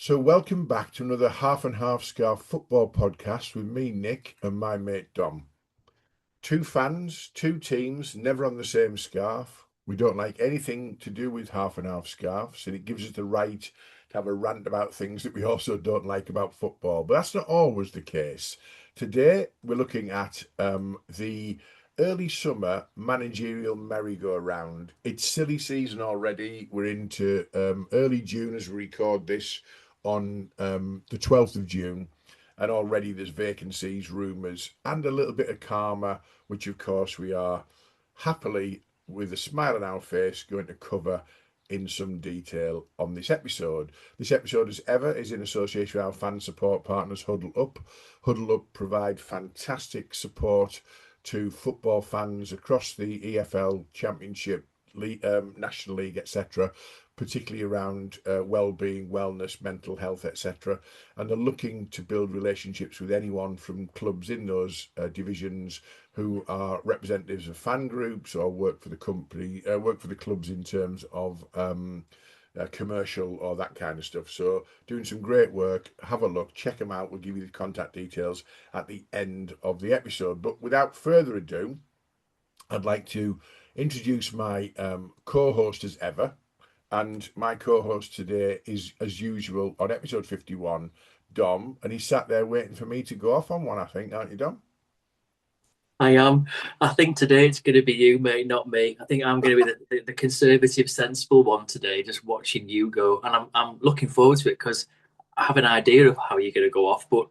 So, welcome back to another Half and Half Scarf football podcast with me, Nick, and my mate Dom. Two fans, two teams, never on the same scarf. We don't like anything to do with half and half scarves, and it gives us the right to have a rant about things that we also don't like about football. But that's not always the case. Today, we're looking at the early summer managerial merry-go-round. It's silly season already. We're into early June as we record this on the 12th of June. And already there's vacancies, rumours, and a little bit of karma, which of course we are happily, with a smile on our face, going to cover in some detail on this episode. This episode, as ever, is in association with our fan support partners, Huddle Up. Huddle Up provide fantastic support to football fans across the EFL Championship, National League, etc., particularly around well-being, wellness, mental health, etc. And they're looking to build relationships with anyone from clubs in those divisions who are representatives of fan groups or work for the company, work for the clubs in terms of commercial or that kind of stuff. So doing some great work. Have a look, check them out. We'll give you the contact details at the end of the episode. But without further ado, I'd like to introduce my co-host as ever. And my co-host today is, as usual, on episode 51, Dom. And he sat there waiting for me to go off on one, I think, aren't you, Dom? I am. I think today it's going to be you, mate, not me. I think I'm going to be the conservative, sensible one today, just watching you go. And I'm looking forward to it because I have an idea of how you're going to go off, but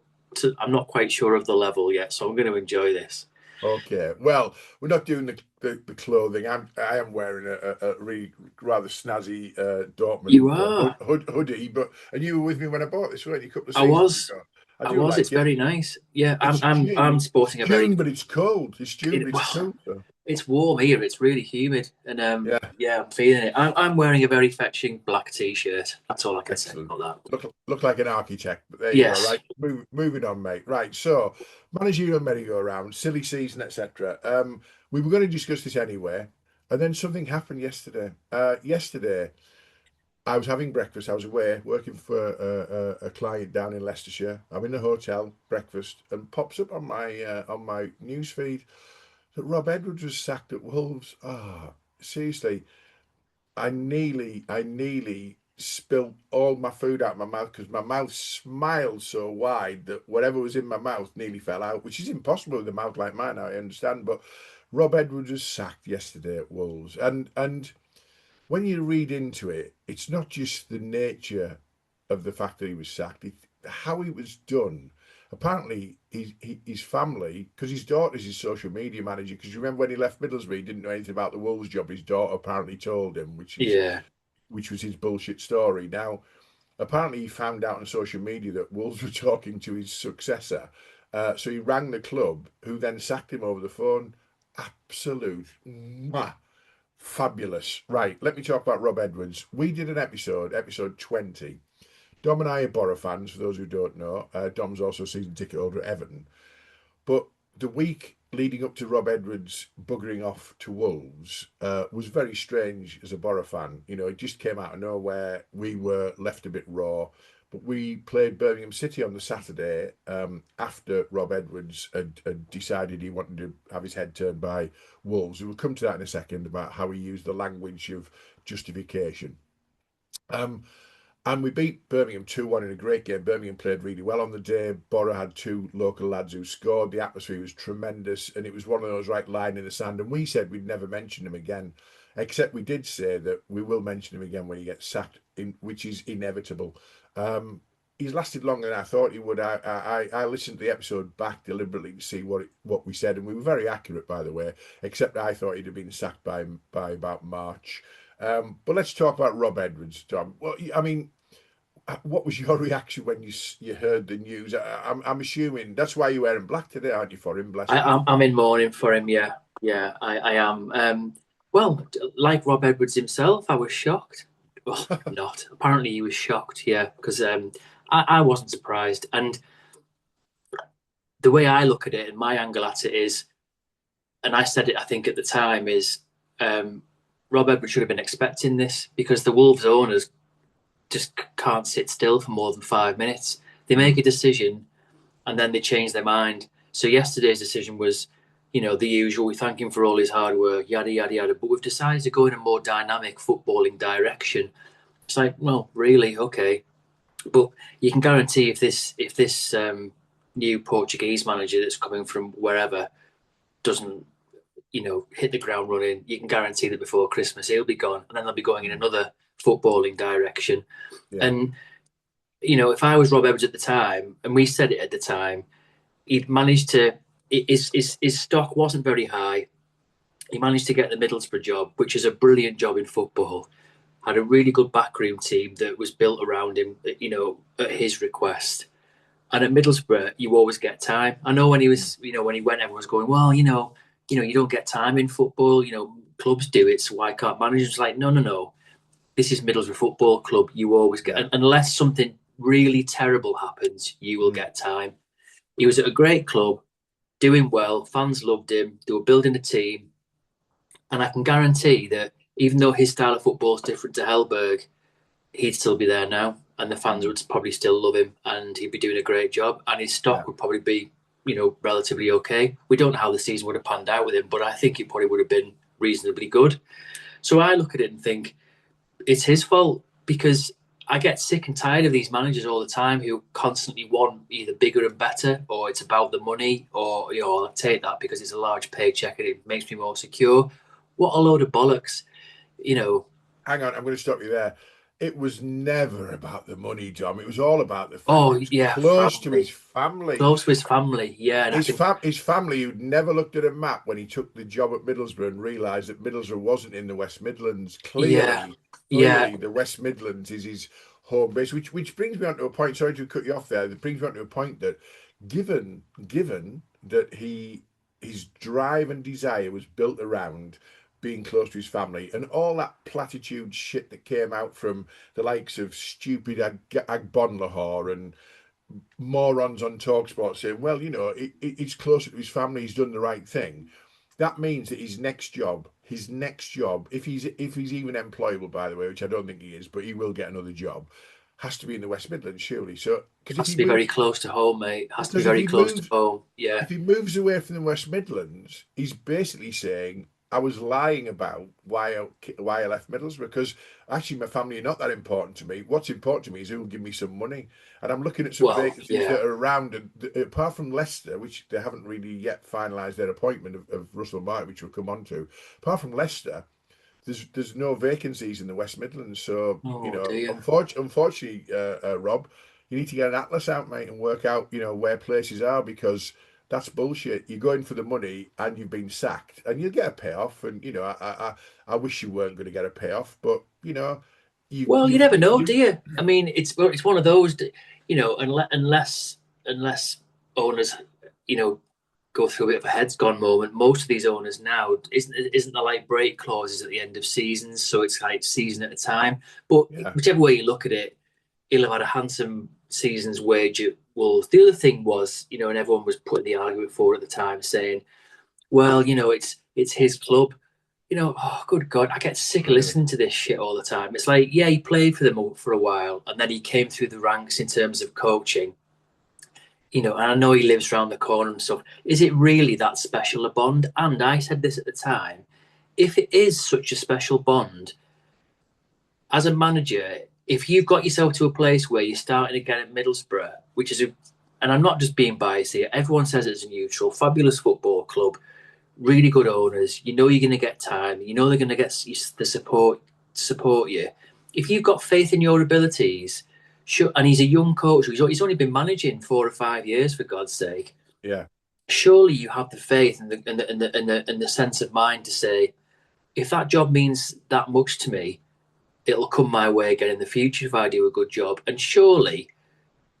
I'm not quite sure of the level yet. So I'm going to enjoy this. Okay. Well, we're not doing the clothing. I am wearing a really rather snazzy You Dortmund are. hoodie, but and you were with me when I bought this, weren't you, a couple of I seasons was. ago? I I do was. It's like it. very nice. Yeah, I'm. It's I'm. I'm June. It's sporting a very. June, but it's cold. It's June, but it's Well, cold. So. it's warm here. It's really humid, and Yeah. yeah, I'm feeling it. I'm wearing a very fetching black t-shirt. That's all I can say Excellent. about that. Look like an architect, but there you go. Yes. Right, moving on, mate. Right, so managerial merry-go-round, silly season, etc. We were going to discuss this anyway, and then something happened yesterday. Yesterday, I was having breakfast. I was away working for a client down in Leicestershire. I'm in a hotel, breakfast, and pops up on my news feed that Rob Edwards was sacked at Wolves. Ah, seriously, I nearly spilled all my food out of my mouth because my mouth smiled so wide that whatever was in my mouth nearly fell out, which is impossible with a mouth like mine, I understand. But Rob Edwards was sacked yesterday at Wolves. And when you read into it, it's not just the nature of the fact that he was sacked, how he was done. Apparently, his family, because his daughter's his social media manager, because you remember when he left Middlesbrough, he didn't know anything about the Wolves job. His daughter apparently told him, Yeah. which was his bullshit story. Now, apparently, he found out on social media that Wolves were talking to his successor. So he rang the club, who then sacked him over the phone. Absolute mwah, fabulous. Right, let me talk about Rob Edwards. We did an episode 20. Dom and I are Boro fans, for those who don't know. Dom's also a season ticket holder at Everton. But the week leading up to Rob Edwards buggering off to Wolves was very strange as a Boro fan. You know, it just came out of nowhere. We were left a bit raw. But we played Birmingham City on the Saturday after Rob Edwards had decided he wanted to have his head turned by Wolves. We'll come to that in a second about how he used the language of justification. Um, and we beat Birmingham 2-1 in a great game. Birmingham played really well on the day. Boro had two local lads who scored. The atmosphere was tremendous. And it was one of those right line in the sand. And we said we'd never mention him again. Except we did say that we will mention him again when he gets sacked, which is inevitable. He's lasted longer than I thought he would. I listened to the episode back deliberately to see what we said. And we were very accurate, by the way. Except I thought he'd have been sacked by about March. But let's talk about Rob Edwards, Tom. Well, I mean, what was your reaction when you heard the news? I'm assuming that's why you're wearing black today, aren't you? For him, bless I, him. I'm in mourning for him. Yeah, yeah, I am. Well, like Rob Edwards himself, I was shocked. Well, not. Apparently, he was shocked. Yeah, because I wasn't surprised. And the way I look at it and my angle at it is, and I said it, I think at the time is, Rob Edwards should have been expecting this because the Wolves owners just can't sit still for more than 5 minutes. They make a decision and then they change their mind. So yesterday's decision was, the usual. We thank him for all his hard work, yada yada yada. But we've decided to go in a more dynamic footballing direction. It's like, well, really, okay. But you can guarantee if this new Portuguese manager that's coming from wherever doesn't, hit the ground running, you can guarantee that before Christmas he'll be gone, and then they'll be going in another footballing direction. Yeah. And if I was Rob Edwards at the time, and we said it at the time, he'd managed to. His stock wasn't very high. He managed to get the Middlesbrough job, which is a brilliant job in football. Had a really good backroom team that was built around him, at his request. And at Middlesbrough, you always get time. I know when he was, when he went, everyone was going, well, you don't get time in football. Clubs do it, so why can't managers? Like, no, no, no. This is Middlesbrough Football Club. You always get, unless something really terrible happens, you will get time. He was at a great club, doing well. Fans loved him. They were building a team. And I can guarantee that even though his style of football is different to Hellberg, he'd still be there now. And the fans would probably still love him and he'd be doing a great job. And his stock would probably be, relatively okay. We don't know how the season would have panned out with him, but I think it probably would have been reasonably good. So I look at it and think it's his fault, because I get sick and tired of these managers all the time who constantly want either bigger and better, or it's about the money, or, I'll take that because it's a large paycheck and it makes me more secure. What a load of bollocks, Hang on, I'm going to stop you there. It was never about the money, Dom. It was all about the fact Oh, he was yeah, close to family. his family. Close to his family, yeah. And His family, who'd never looked at a map when he took the job at Middlesbrough and realised that Middlesbrough wasn't in the West Midlands. yeah, Clearly, the West Midlands is his home base, which brings me on to a point. Sorry to cut you off there. It brings me on to a point that, given that his drive and desire was built around being close to his family, and all that platitude shit that came out from the likes of stupid Agbonlahor and morons on Talksport saying, well, he's closer to his family, he's done the right thing. That means that his next job, if he's even employable, by the way, which I don't think he is, but he will get another job, has to be in the West Midlands, surely. So, because has to be very close to home, mate. Has to be very close to home. Yeah. If he moves away from the West Midlands, he's basically saying, I was lying about why I left Middlesbrough, because actually my family are not that important to me. What's important to me is who will give me some money. And I'm looking at some vacancies that are around, and apart from Leicester, which they haven't really yet finalised their appointment of Russell Martin, which we'll come on to. Apart from Leicester, there's no vacancies in the West Midlands. So, unfortunately, Rob, you need to get an atlas out, mate, and work out, where places are, because that's bullshit. You go in for the money and you've been sacked, and you'll get a payoff. And I wish you weren't going to get a payoff, but you never know, do you? I mean, it's one of those, unless owners, go through a bit of a heads gone moment. Most of these owners now isn't there like break clauses at the end of seasons, so it's like season at a time. But whichever way you look at it, he'll have had a handsome season's wage at Wolves. The other thing was, and everyone was putting the argument forward at the time, saying, well, it's his club. Oh, good God, I get sick of listening to this shit all the time. It's like, yeah, he played for them for a while, and then he came through the ranks in terms of coaching. And I know he lives around the corner and stuff. Is it really that special a bond? And I said this at the time, if it is such a special bond, as a manager, if you've got yourself to a place where you're starting again at Middlesbrough, which is and I'm not just being biased here, everyone says it's a neutral, fabulous football club, really good owners. You're going to get time. They're going to get the support you. If you've got faith in your abilities, sure, and he's a young coach, he's only been managing 4 or 5 years, for God's sake. Yeah. Surely you have the faith and the sense of mind to say, if that job means that much to me, it'll come my way again in the future if I do a good job. And surely,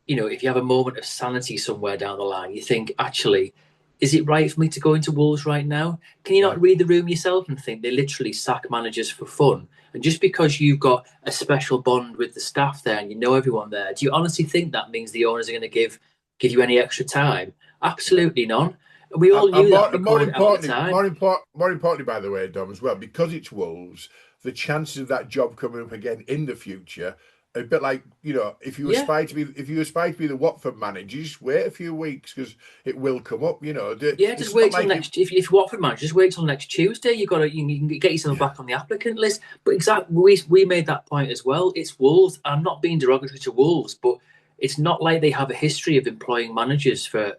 if you have a moment of sanity somewhere down the line, you think, actually, is it right for me to go into Wolves right now? Can you not read the room yourself and think they literally sack managers for fun? And just because you've got a special bond with the staff there and you know everyone there, do you honestly think that means the owners are going to give you any extra time? Absolutely none. We all knew that. More importantly, by the way, Dom, as well, because it's Wolves, the chances of that job coming up again in the future A bit like, if you Yeah, aspire to be the Watford manager, you just wait a few weeks because it will come up. yeah. Just It's not wait till like it. next. If you're Watford manager, just wait till next Tuesday. You can get yourself Yeah, back on the applicant list. But exactly, we made that point as well. It's Wolves. I'm not being derogatory to Wolves, but it's not like they have a history of employing managers for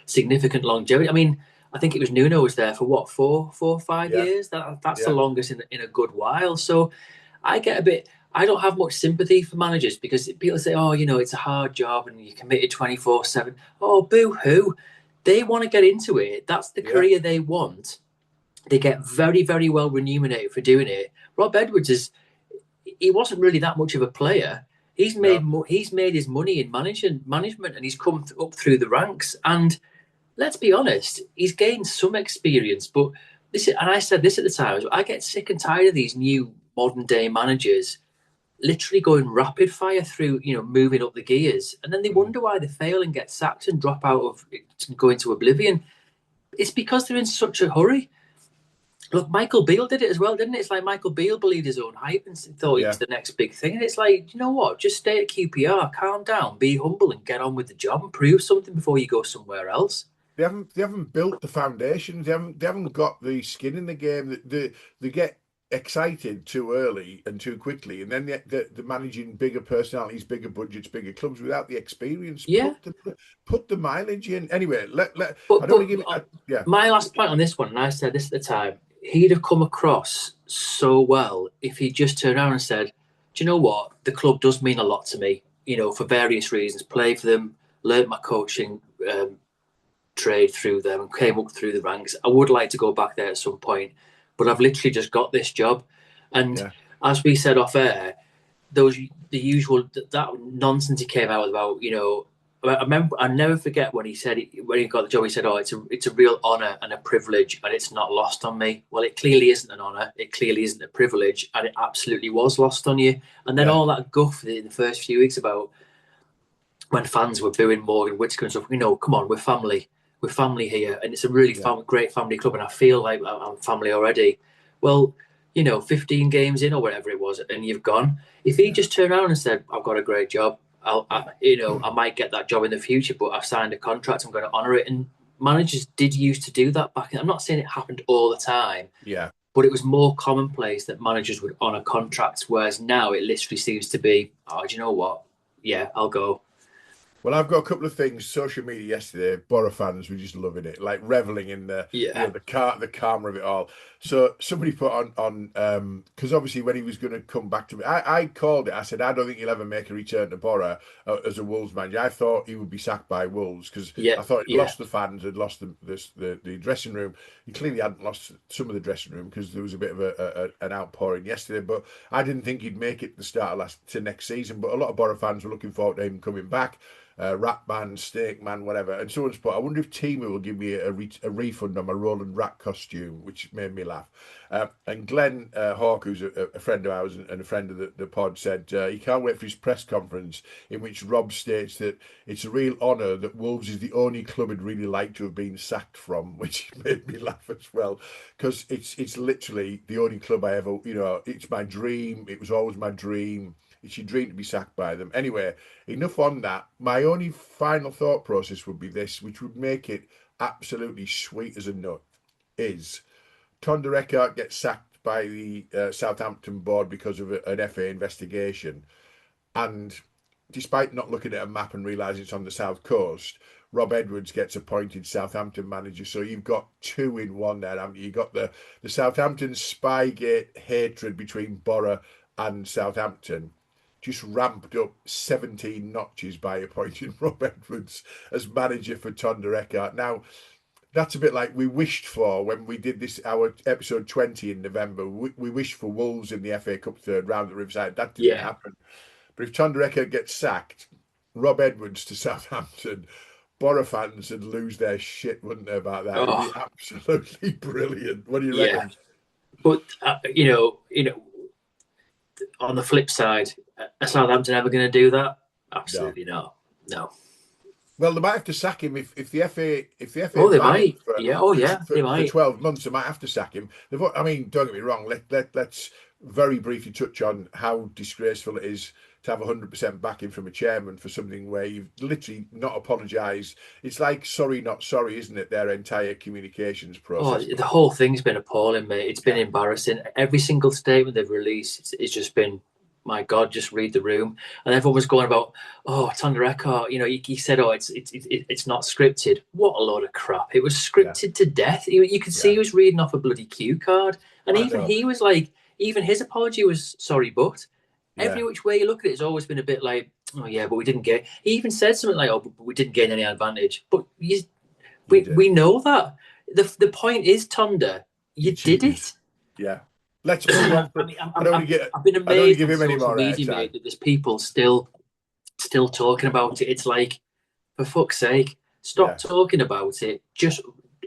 significant longevity. I mean, I think it was Nuno was there for what 5 yeah, years. That's the yeah, longest in a good while. So I get a bit. I don't have much sympathy for managers because people say, "Oh, it's a hard job and you're committed 24/7." Oh, boo hoo! They want to get into it. That's the yeah, career they want. They get very, very well remunerated for doing it. Rob Edwards he wasn't really that much of a player. no, He's made his money in management, and he's come up through the ranks. And let's be honest, he's gained some experience. But and I said this at the time, I get sick and tired of these new modern day managers literally going rapid fire through, moving up the gears, and then they mm, wonder why they fail and get sacked and drop out of go into oblivion. It's because they're in such a hurry. Look, Michael Beale did it as well, didn't it? It's like Michael Beale believed his own hype and thought he was yeah. the next big thing. And it's like, you know what? Just stay at QPR, calm down, be humble, and get on with the job and prove something before you go somewhere else. They haven't built the foundations. They haven't got the skin in the game. They get excited too early and too quickly, and then they're managing bigger personalities, bigger budgets, bigger clubs without the experience. Yeah, Put the mileage in. Anyway, I but don't want but to give it. Yeah, my last point on this one, and I said this at the time, he'd have come across so well if he just turned around and said, "Do you know what? The club does mean a lot to me. For various reasons. Played for them, learnt my coaching trade through them, and came up through the ranks. I would like to go back there at some point, but I've literally just got this job." And yeah, as we said off air, those the usual that nonsense he came out with about I remember I never forget when he said when he got the job he said, "Oh, it's a real honor and a privilege and it's not lost on me." Well, it clearly isn't an honor, it clearly isn't a privilege, and it absolutely was lost on you. And then yeah, all that guff in the first few weeks about when fans were booing Morgan Whitaker and stuff, come on, we're family here, and it's a really yeah. great family club, and I feel like I'm family already. Well, 15 games in or whatever it was, and you've gone. If he Yeah. just turned around and said, "I've got a great job, I might get that job in the future, but I've signed a contract, I'm going to honour it." And managers did used to do that back. I'm not saying it happened all the time, Yeah. but it was more commonplace that managers would honour contracts, whereas now it literally seems to be, "Oh, do you know what? Yeah, I'll go." Well, I've got a couple of things. Social media yesterday, Boro fans were just loving it, like reveling in Yeah, the karma of it all. So somebody put on because obviously when he was going to come back to me, I called it. I said I don't think he'll ever make a return to Boro as a Wolves manager. I thought he would be sacked by Wolves because yeah, I thought he'd yeah. lost the fans, had lost the dressing room. He clearly hadn't lost some of the dressing room because there was a bit of an outpouring yesterday. But I didn't think he'd make it the start of to next season. But a lot of Boro fans were looking forward to him coming back. Rat man, steak man, whatever. And someone's put, I wonder if Timu will give me a refund on my Roland Rat costume, which made me laugh. And Glenn Hawke, who's a friend of ours and a friend of the pod, said he can't wait for his press conference in which Rob states that it's a real honour that Wolves is the only club he'd really like to have been sacked from, which made me laugh as well, because it's literally the only club I ever, it's my dream. It was always my dream. It's your dream to be sacked by them. Anyway, enough on that. My only final thought process would be this, which would make it absolutely sweet as a nut, is Tonda Eckhart gets sacked by the Southampton board because of an FA investigation. And despite not looking at a map and realising it's on the south coast, Rob Edwards gets appointed Southampton manager. So you've got two in one there, haven't you? You've got the Southampton Spygate hatred between Boro and Southampton just ramped up 17 notches by appointing Rob Edwards as manager for Tonda Eckhart. Now, that's a bit like we wished for when we did this, our episode 20 in November. We wished for Wolves in the FA Cup third round at Riverside. That didn't Yeah. happen. But if Tonda Eckhart gets sacked, Rob Edwards to Southampton, Boro fans would lose their shit, wouldn't they, about that? It'd be Oh, absolutely brilliant. What do you yeah. reckon? But on the flip side, are Southampton ever going to do that? No. Absolutely not. No. Well, they might have to sack him if the FA Oh, they ban him might. Yeah. Oh, yeah, they for might. 12 months. They might have to sack him. I mean, don't get me wrong. Let's very briefly touch on how disgraceful it is to have 100% backing from a chairman for something where you've literally not apologised. It's like sorry, not sorry, isn't it? Their entire communications Oh, process. the whole thing's been appalling, mate. It's been Yeah, embarrassing. Every single statement they've released, it's just been, my God, just read the room. And everyone was going about, oh, it's on the record. He said, oh, it's not scripted. What a load of crap! It was yeah, scripted to death. You could see yeah. he was reading off a bloody cue card, and I even know. he was like, even his apology was sorry, but every Yeah, which way you look at it, it's always been a bit like, oh yeah, but we didn't get. He even said something like, oh, but we didn't gain any advantage. But you we did. know that. The point is, Tonda, You you did cheated. it. Yeah. Let's move on. I mean, I've been I don't want to amazed give on him any social more media, airtime. mate, that there's people still talking about it. It's like, for fuck's sake, stop Yeah. talking about it. Just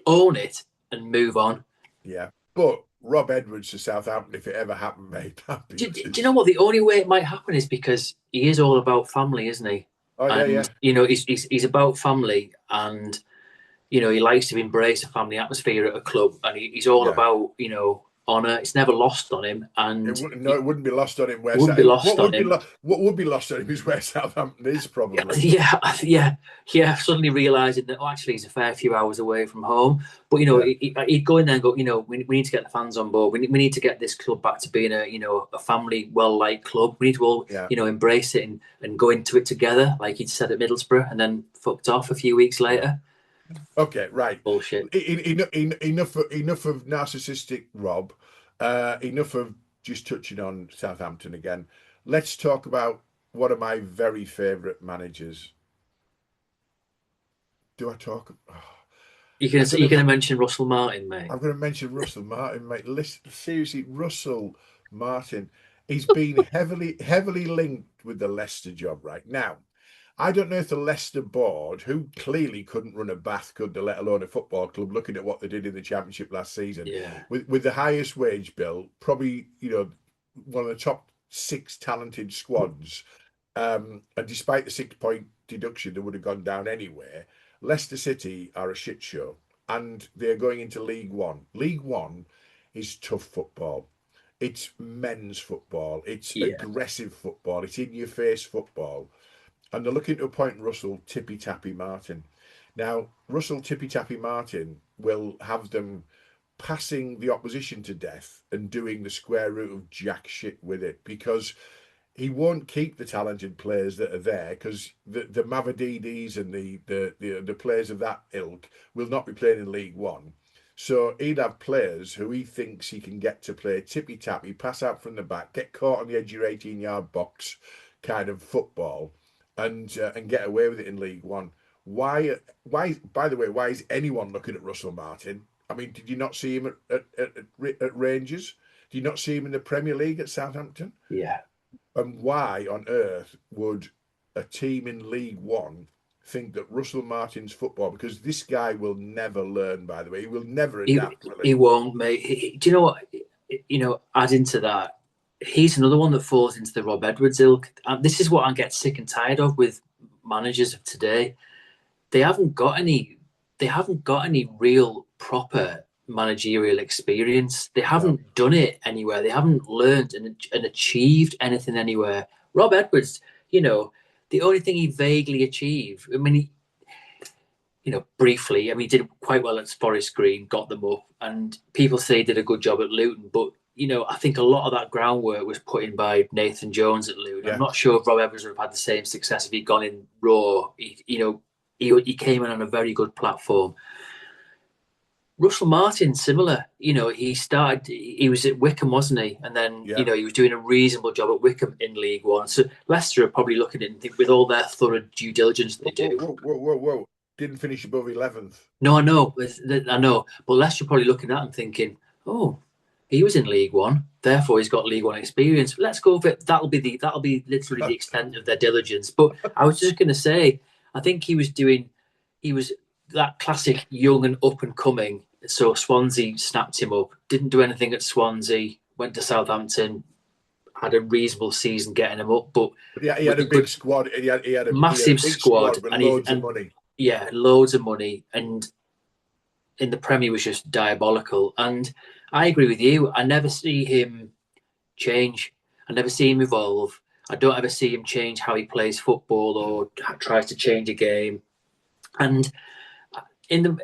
own it and move on. Yeah. But Rob Edwards to Southampton, if it ever happened, mate, that'd be Do you know just. what? The only way it might happen is because he is all about family, isn't he? Oh, yeah, And yeah. he's about family, and he likes to embrace a family atmosphere at a club, and he's all Yeah. about honour. It's never lost on him, and It wouldn't be lost on him it where wouldn't be lost on him. what would be lost on him is where Southampton is probably. Yeah, yeah. Suddenly realizing that, actually he's a fair few hours away from home, but Yeah. he'd go in there and go, we need to get the fans on board. We need to get this club back to being a family, well-liked club. We need to all Yeah. embrace it and go into it together, like he'd said at Middlesbrough, and then fucked off a few weeks Yeah. later. Okay, right. Bullshit. Enough of narcissistic Rob. Enough of just touching on Southampton again. Let's talk about one of my very favourite managers. Do I talk? Oh, You're I'm gonna gonna you're gonna mention Russell Martin, mate. I'm gonna mention Russell Martin, mate. Listen, seriously, Russell Martin. He's been heavily linked with the Leicester job right now. I don't know if the Leicester board, who clearly couldn't run a bath, could they, let alone a football club, looking at what they did in the Championship last season, Yeah, with the highest wage bill, probably one of the top six talented squads, and despite the 6 point deduction, they would have gone down anyway. Leicester City are a shit show, and they're going into League One. League One is tough football. It's men's football. It's yeah, aggressive football. It's in your face football, and they're looking to appoint Russell Tippy Tappy Martin. Now, Russell Tippy Tappy Martin will have them passing the opposition to death and doing the square root of jack shit with it, because he won't keep the talented players that are there, because the Mavadidis and the players of that ilk will not be playing in League One. So he'd have players who he thinks he can get to play tippy tappy, pass out from the back, get caught on the edge of your 18-yard box kind of football, and get away with it in League One. Why? By the way, why is anyone looking at Russell Martin? I mean, did you not see him at Rangers? Did you not see him in the Premier League at Southampton? yeah. And why on earth would a team in League One think that Russell Martin's football? Because this guy will never learn. By the way, he will never adapt. Will He he? won't, mate. Do you know what? Adding to that, he's another one that falls into the Rob Edwards ilk. And this is what I get sick and tired of with managers of today. They haven't got any. They haven't got any real proper managerial experience. They No. haven't done it anywhere. They haven't learned and achieved anything anywhere. Rob Edwards, the only thing he vaguely achieved. I mean, briefly. I mean, he did quite well at Forest Green, got them up, and people say he did a good job at Luton. But I think a lot of that groundwork was put in by Nathan Jones at Luton. I'm Yeah. not sure if Rob Evans would have had the same success if he'd gone in raw. He came in on a very good platform. Russell Martin, similar. He started. He was at Wickham, wasn't he? And then Yeah. he was doing a reasonable job at Wickham in League One. So Leicester are probably looking at it with all their thorough due diligence they Whoa, do. whoa, whoa, whoa, whoa! Didn't finish above 11th. No, I know, but Leicester are probably looking at him thinking, "Oh, he was in League One, therefore he's got League One experience. Let's go for it." That'll be literally the extent of their diligence. But I was just going to say, I think he was that classic young and up and coming. So Swansea snapped him up. Didn't do anything at Swansea. Went to Southampton. Had a reasonable season getting him up, but But yeah, he with had a a big good squad. He had a massive big squad, squad with and loads of money. yeah, loads of money, and in the Premier was just diabolical. And I agree with you. I never see him change. I never see him evolve. I don't ever see him change how he plays football or tries to change a game. And in the,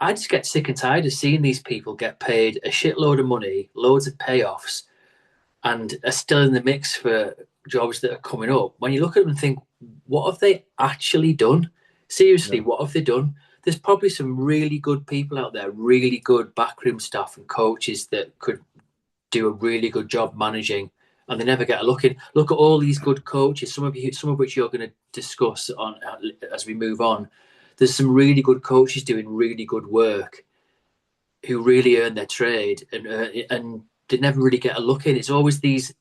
I just get sick and tired of seeing these people get paid a shitload of money, loads of payoffs, and are still in the mix for jobs that are coming up. When you look at them and think, what have they actually done? Seriously, No. what have they done? There's probably some really good people out there, really good backroom staff and coaches that could do a really good job managing, and they never get a look in. Look at all these good coaches, some of which you're going to discuss on as we move on. There's some really good coaches doing really good work who really earn their trade, and they never really get a look in. It's always these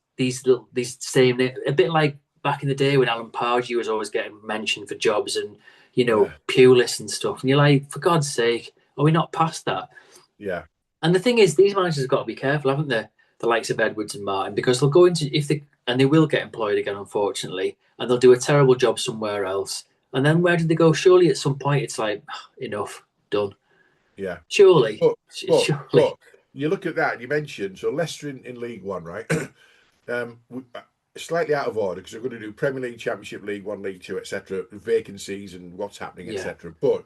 same, a bit like back in the day when Alan Pardew was always getting mentioned for jobs, and Yeah. Pulis and stuff. And you're like, for God's sake, are we not past that? Yeah. And the thing is, these managers have got to be careful, haven't they? The likes of Edwards and Martin, because they'll go into if they and they will get employed again, unfortunately, and they'll do a terrible job somewhere else. And then where did they go? Surely at some point it's like enough, done. Yeah. Surely, But surely, you look at that and you mentioned so Leicester in League One, right? Slightly out of order because we're going to do Premier League, Championship, League One, League Two, etc. Vacancies and what's happening, yeah, etc. But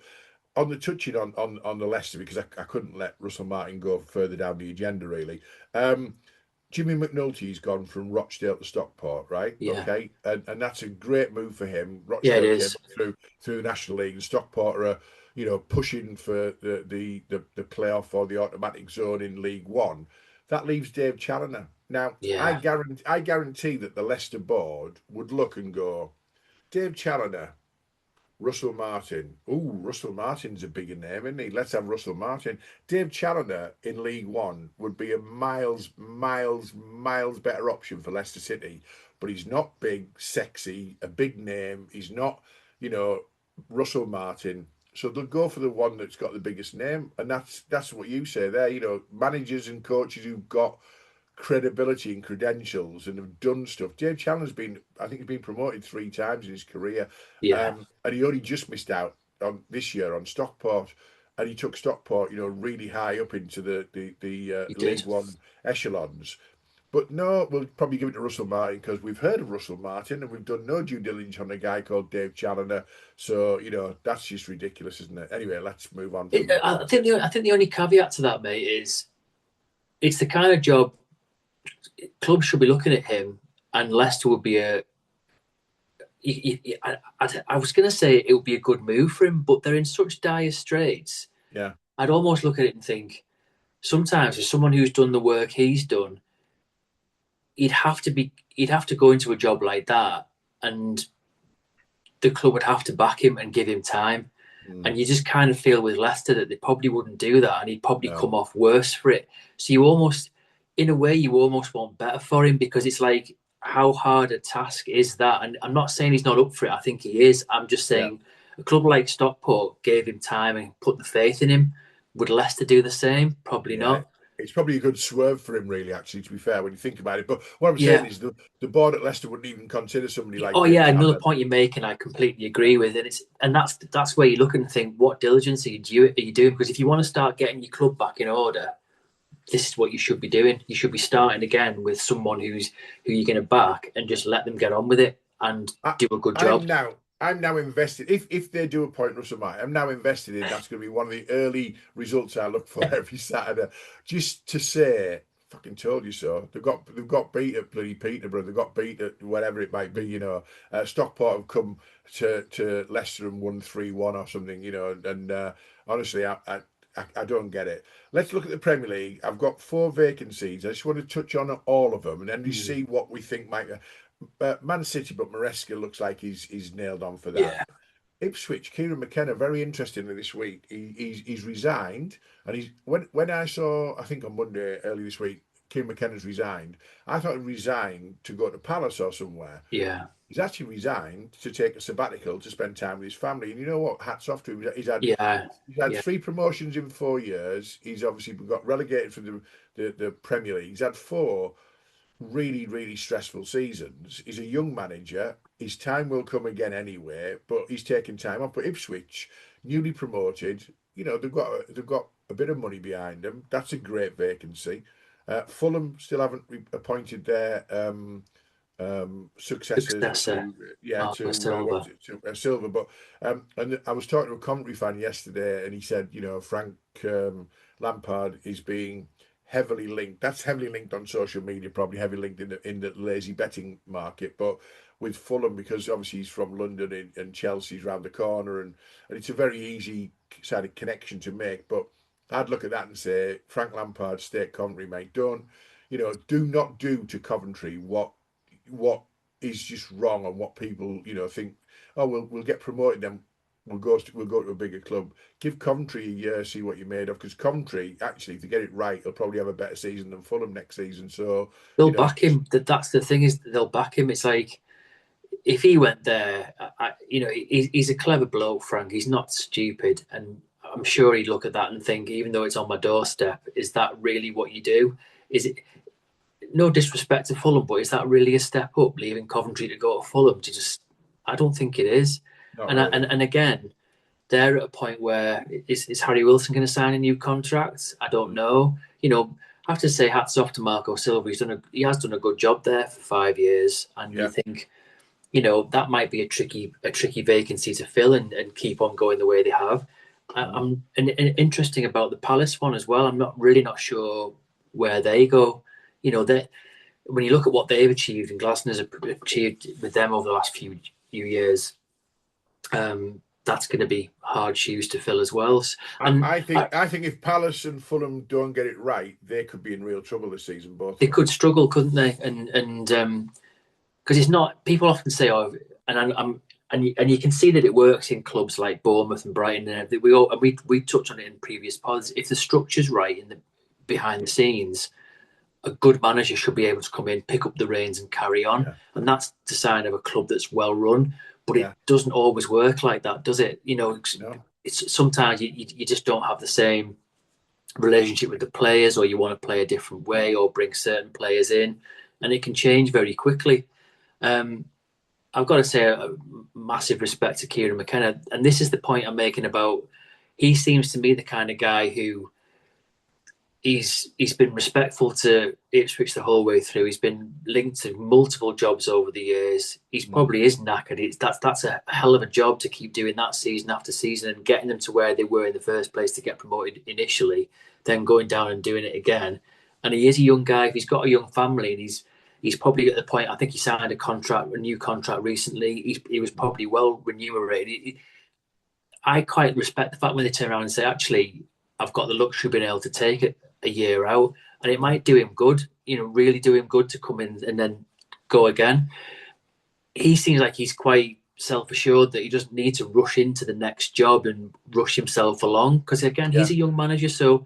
on the touching on the Leicester because I couldn't let Russell Martin go further down the agenda really. Um, Jimmy McNulty's gone from Rochdale to Stockport, right? yeah, Okay, and that's a great move for him. yeah. It Rochdale came is. through the National League, and Stockport are, pushing for the playoff or the automatic zone in League One. That leaves Dave Challoner. Now, Yeah, I guarantee that the Leicester board would look and go, Dave Challoner, Russell Martin. Ooh, Russell Martin's a bigger name, isn't he? Let's have Russell Martin. Dave Challoner in League One would be a miles better option for Leicester City. But he's not big, sexy, a big name. He's not, you know, Russell Martin. So they'll go for the one that's got the biggest name, and that's what you say there. Managers and coaches who've got credibility and credentials and have done stuff. Dave Challoner's I think he's been promoted 3 times in his career, yeah. and he only just missed out on this year on Stockport, and he took Stockport, really high up into the He did. League One echelons. But no, we'll probably give it to Russell Martin because we've heard of Russell Martin and we've done no due diligence on a guy called Dave Challoner. So that's just ridiculous, isn't it? Anyway, let's move on from. I think the only caveat to that, mate, is it's the kind of job clubs should be looking at him, and Leicester would be a. I was going to say it would be a good move for him, but they're in such dire straits. Yeah, I'd almost look at it and think sometimes for someone who's done the work he's done, he'd have to go into a job like that, and the club would have to back him and give him time. mm, And you just kind of feel with Leicester that they probably wouldn't do that, and he'd probably no, come off worse for it. So you almost, in a way, you almost want better for him because it's like, how hard a task is that? And I'm not saying he's not up for it. I think he is. I'm just yeah. saying a club like Stockport gave him time and put the faith in him. Would Leicester do the same? Probably Yeah, not. it's probably a good swerve for him, really, actually, to be fair, when you think about it. But what I'm saying Yeah. is the board at Leicester wouldn't even consider somebody like Oh Dave yeah, another Chandler. point you're making, I completely agree with, and that's where you look and think, what diligence are you doing? Because if you want to start getting your club back in order, this is what you should be doing. You should be Yeah. starting again with someone who you're going to back and just let them get on with it and I, do a good job. I'm now invested. If they do appoint Russell Martin, I'm now invested in that's going to be one of the early results I look for every Saturday. Just to say, fucking told you so. They've got beat at bloody Peterborough. They've got beat at whatever it might be. Stockport have come to Leicester and won 3-1 or something. And honestly, I don't get it. Let's look at the Premier League. I've got 4 vacancies. I just want to touch on all of them and then just Mm. see what we think might. Man City, but Maresca looks like he's nailed on for that. Yeah, Ipswich, Kieran McKenna, very interestingly this week, he's resigned, and when I saw, I think on Monday early this week, Kieran McKenna's resigned. I thought he resigned to go to Palace or somewhere. yeah, He's actually resigned to take a sabbatical to spend time with his family. And you know what? Hats off to him. yeah, He's had yeah, 3 promotions in 4 years. He's obviously got relegated from the Premier League. He's had 4. really, really stressful seasons. He's a young manager. His time will come again anyway, but he's taking time off. But Ipswich, newly promoted, they've got a bit of money behind them. That's a great vacancy. Fulham still haven't appointed their successor Successor, Arthur what Silva. was it Silver. But and I was talking to a commentary fan yesterday, and he said, Frank Lampard is being heavily linked. That's heavily linked on social media, probably heavily linked in the lazy betting market. But with Fulham, because obviously he's from London and Chelsea's round the corner, and it's a very easy sort of connection to make. But I'd look at that and say, Frank Lampard, State Coventry, mate, do not do to Coventry what is just wrong and what people think. Oh, we'll get promoted, then we'll go to a bigger club. Give Coventry a year, see what you're made of, because Coventry, actually, if they get it right, they'll probably have a better season than Fulham next season. So They'll back him. That's the thing, is they'll back him. It's like, if he went there, he's a clever bloke, Frank. He's not stupid, and I'm sure he'd look at that and think, even though it's on my doorstep, is that really what you do? Is it, no disrespect to Fulham, but is that really a step up, leaving Coventry to go to Fulham? I don't think it is. not And really. and again, they're at a point where is Harry Wilson going to sign a new contract? I don't know. I have to say hats off to Marco Silva. He has done a good job there for 5 years, and you Yeah. think, that might be a tricky vacancy to fill and keep on going the way they have. And interesting about the Palace one as well. I'm not sure where they go. They, when you look at what they've achieved and Glasner's achieved with them over the last few years, that's going to be hard shoes to fill as well. And I think if Palace and Fulham don't get it right, they could be in real trouble this season, both they of them. could struggle, couldn't they? And because it's not, people often say, oh, and you can see that it works in clubs like Bournemouth and Brighton and everything. We touched on it in previous pods. If the structure's right in the behind the scenes, a good manager should be able to come in, pick up the reins, and carry on. Yeah. And that's the sign of a club that's well run. But Yeah. it doesn't always work like that, does it? No. It's sometimes you just don't have the same relationship with the players, or you want to play a different way, or bring certain players in, and it can change very quickly. I've got to say a massive respect to Kieran McKenna, and this is the point I'm making about. He seems to me the kind of guy who he's been respectful to Ipswich the whole way through. He's been linked to multiple jobs over the years. He's probably is knackered. That's a hell of a job to keep doing that season after season and getting them to where they were in the first place to get promoted initially, then going down and doing it again. And he is a young guy. If he's got a young family, and he's probably at the point. I think he signed a new contract recently. He was probably well remunerated. I quite respect the fact when they turn around and say, actually, I've got the luxury of being able to take it a year out, and it might do him good, really do him good to come in and then go again. He seems like he's quite self-assured that he doesn't need to rush into the next job and rush himself along, because again, he's a young manager. So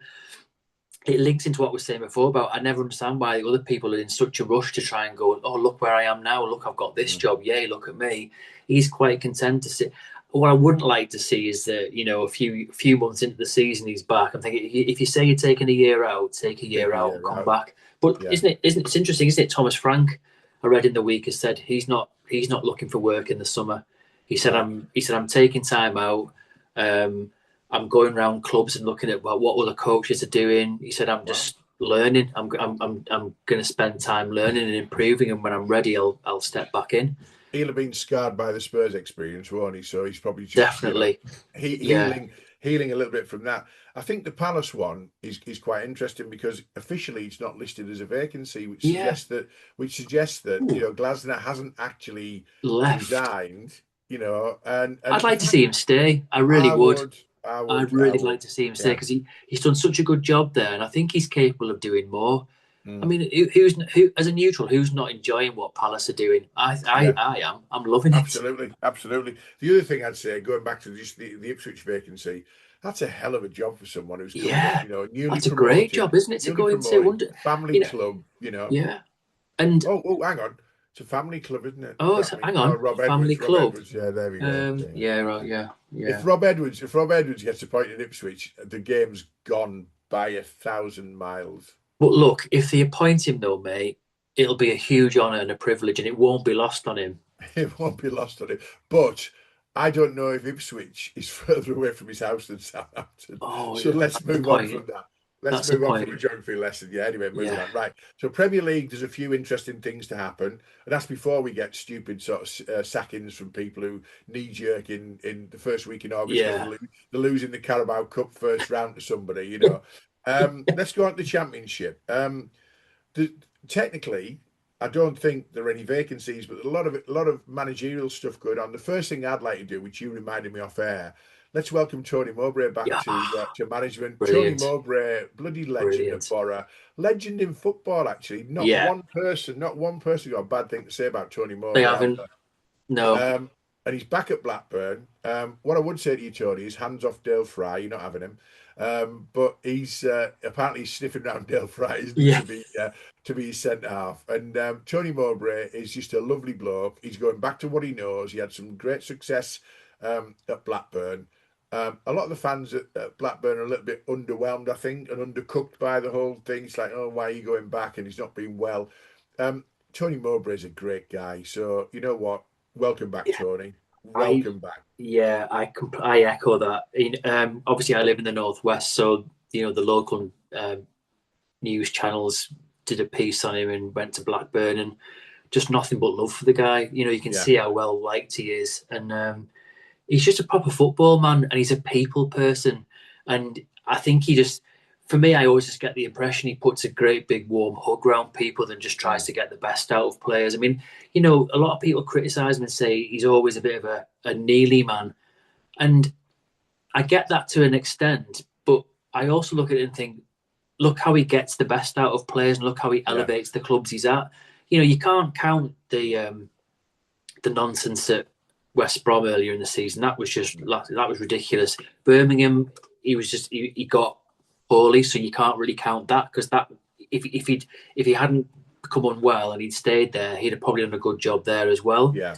it links into what we were saying before about, I never understand why the other people are in such a rush to try and go, oh, look where I am now, look, I've got this job, yay, look at me. He's quite content to sit. What I wouldn't like to see is that, a few months into the season he's back. I'm thinking, if you say you're taking a year out, take a year out and come back. But isn't it's interesting, isn't it? Thomas Frank, I read in the week, has said he's not looking for work in the summer. He said I'm taking time out. I'm going around clubs and looking at what other coaches are doing. He said I'm just learning. I'm going to spend time learning and improving, and when I'm ready, I'll step back in. He'll have been scarred by the Spurs experience, won't he? So he's probably just definitely healing a little bit from that. I think the Palace one is quite interesting because officially it's not listed as a vacancy, which suggests that Glasner hasn't actually resigned. And I'd like to see him stay. I really would. I'd really like to see him stay because he's done such a good job there, and I think he's capable of doing more. I mean, who as a neutral, who's not enjoying what Palace are doing? I am. I'm loving it. Absolutely. The other thing I'd say, going back to just the Ipswich vacancy, that's a hell of a job for someone who's coming up, newly that's a promoted, great job, isn't it? To go into family club, Yeah, and hang on, it's a family club, isn't it? Hang on, Rob family Edwards, club. Rob Edwards, yeah, there we go. Yeah. If Rob Edwards gets appointed in Ipswich, the game's gone by 1,000 miles. But look, if they appoint him though, mate, it'll be a huge honour and a privilege, and it won't be lost on him. It won't be lost on him. But I don't know if Ipswich is further away from his house than Southampton. Oh, So let's that's the move on point. from that. Let's That's the move on from a point. geography lesson. Yeah, anyway, moving Yeah, on. Right. So Premier League, there's a few interesting things to happen. And that's before we get stupid sort of sackings from people who knee-jerk in the first week in August because yeah, they're losing the Carabao Cup first round to somebody. Let's go on to the Championship. The, technically, I don't think there are any vacancies, but a lot of managerial stuff going on. The first thing I'd like to do, which you reminded me off air, let's welcome Tony Mowbray back yeah. to management. Tony Brilliant, Mowbray, bloody legend at brilliant. Boro, legend in football. Actually, Yeah, not one person got a bad thing to say about Tony they Mowbray, have haven't. they? No, And he's back at Blackburn. What I would say to you, Tony, is hands off Dale Fry. You're not having him. But he's apparently he's sniffing around Dale Fry, isn't he, yeah, to be his centre half. And Tony Mowbray is just a lovely bloke. He's going back to what he knows. He had some great success at Blackburn. A lot of the fans at Blackburn are a little bit underwhelmed, I think, and undercooked by the whole thing. It's like, oh, why are you going back? And he's not been well. Um, Tony Mowbray is a great guy. So you know what? Welcome back, yeah. Tony. I Welcome back. Yeah, I echo that. Obviously, I live in the northwest, so the local news channels did a piece on him and went to Blackburn, and just nothing but love for the guy. You can Yeah, see how well liked he is, and he's just a proper football man, and he's a people person. And I think he just, for me, I always just get the impression he puts a great big warm hug around people and just tries mm, to get the best out of players. I mean, a lot of people criticise him and say he's always a bit of a Neely man, and I get that to an extent, but I also look at it and think, look how he gets the best out of players, and look how he yeah, elevates the clubs he's at. You can't count the nonsense at West Brom earlier in the season. That was ridiculous. Birmingham, he got poorly, so you can't really count that, because that if he hadn't become unwell and he'd stayed there, he'd have probably done a good job there as well. yeah.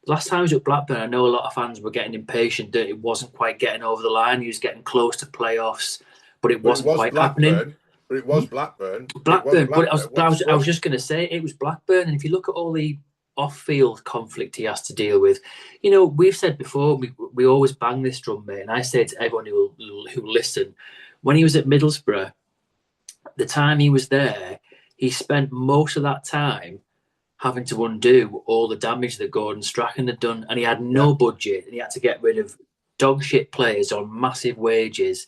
Last time he was at Blackburn, I know a lot of fans were getting impatient that it wasn't quite getting over the line. He was getting close to playoffs, but it But it wasn't was quite happening. Blackburn. But it was Blackburn. It was Blackburn, but Blackburn. I was just going to say it was Blackburn, and if you look at all the off-field conflict he has to deal with, we've said before, we always bang this drum, mate, and I say to everyone who listen, when he was at Middlesbrough, the time he was there, he spent most of that time having to undo all the damage that Gordon Strachan had done, and he had Yeah. no budget, and he had to get rid of dog shit players on massive wages.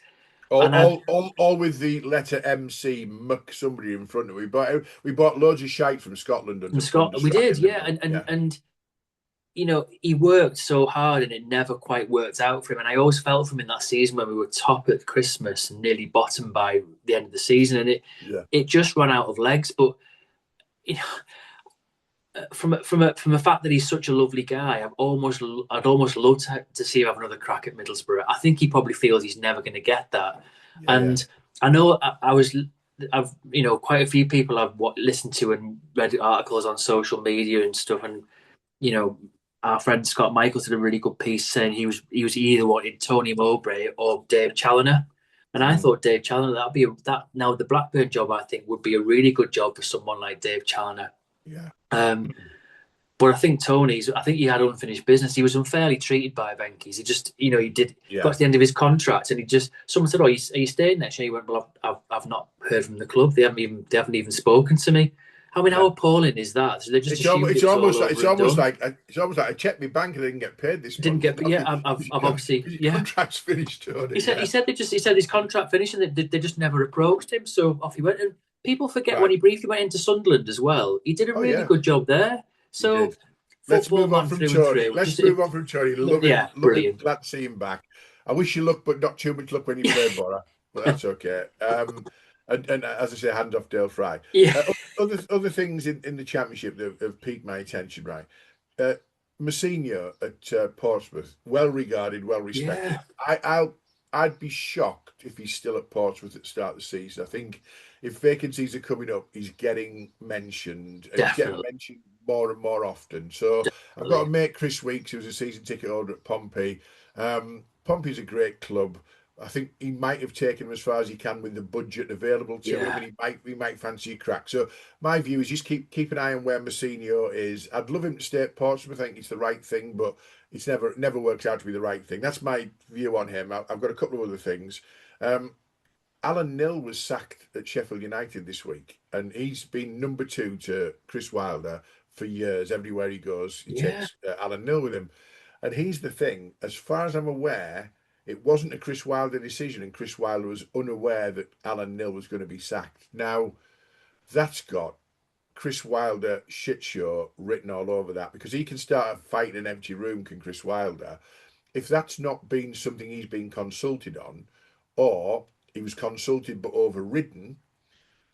All, And I all, all, all with the letter MC muck somebody in front of it. We bought loads of shite from Scotland from under Scott, we did, Strachan, didn't yeah, we? and Yeah. and he worked so hard, and it never quite worked out for him. And I always felt for him in that season when we were top at Christmas and nearly bottom by the end of the season, and it Yeah. it just ran out of legs. But you know, from a fact that he's such a lovely guy, I'd almost love to see him have another crack at Middlesbrough. I think he probably feels he's never going to get that, Yeah. Yeah. and I know I've quite a few people I've listened to and read articles on social media and stuff, and you know our friend Scott Michaels did a really good piece saying he either wanted Tony Mowbray or Dave Challoner. And I Mm, thought Dave Challoner, that now the Blackburn job, I think, would be a really good job for someone like Dave Challoner. yeah. Um, but I think he had unfinished business. He was unfairly treated by Venky's. He just, got Yeah. to the end of his contract, and someone said, "Oh, are you staying next year?" He went, "Well, I've not heard from the club. They haven't even spoken to me." I mean, how Yeah. appalling is that? So they just It's assumed almost, it it's was all almost like over and done. it's almost like I checked my bank and I didn't get paid this Didn't month. get, but yeah, I've obviously, Because your yeah. contract's finished, Tony. He said Yeah. he said he said his contract finished, and they just never approached him. So off he went. And people forget when Right. he briefly went into Sunderland as well. He did a Oh really yeah, good job there. he So did. Let's football move on man from through and Tony. through. Let's move on from Tony. Love him. Yeah, Love him. brilliant. Glad to see him back. I wish you luck, but not too much luck when you play Borough. But that's okay. And as I say, hands off Dale Fry. Yeah, Other things in the championship that have piqued my attention. Right, uh, Mousinho at Portsmouth, well regarded, well respected. yeah, I'd be shocked if he's still at Portsmouth at the start of the season. I think if vacancies are coming up, he's getting mentioned, and he's getting definitely, mentioned more and more often. So I've got a definitely. mate, Chris Weeks, who's a season ticket holder at Pompey. Pompey's a great club. I think he might have taken him as far as he can with the budget available to him, Yeah. and he might fancy a crack. So my view is just keep an eye on where Mousinho is. I'd love him to stay at Portsmouth. I think it's the right thing, but it's never works out to be the right thing. That's my view on him. I've got a couple of other things. Um, Alan Nill was sacked at Sheffield United this week, and he's been number two to Chris Wilder for years. Everywhere he goes, he Yeah. takes Alan Nill with him. And he's the thing, as far as I'm aware, it wasn't a Chris Wilder decision, and Chris Wilder was unaware that Alan Nill was going to be sacked. Now, that's got Chris Wilder shit show written all over that, because he can start a fight in an empty room, can Chris Wilder? If that's not been something he's been consulted on, or he was consulted but overridden,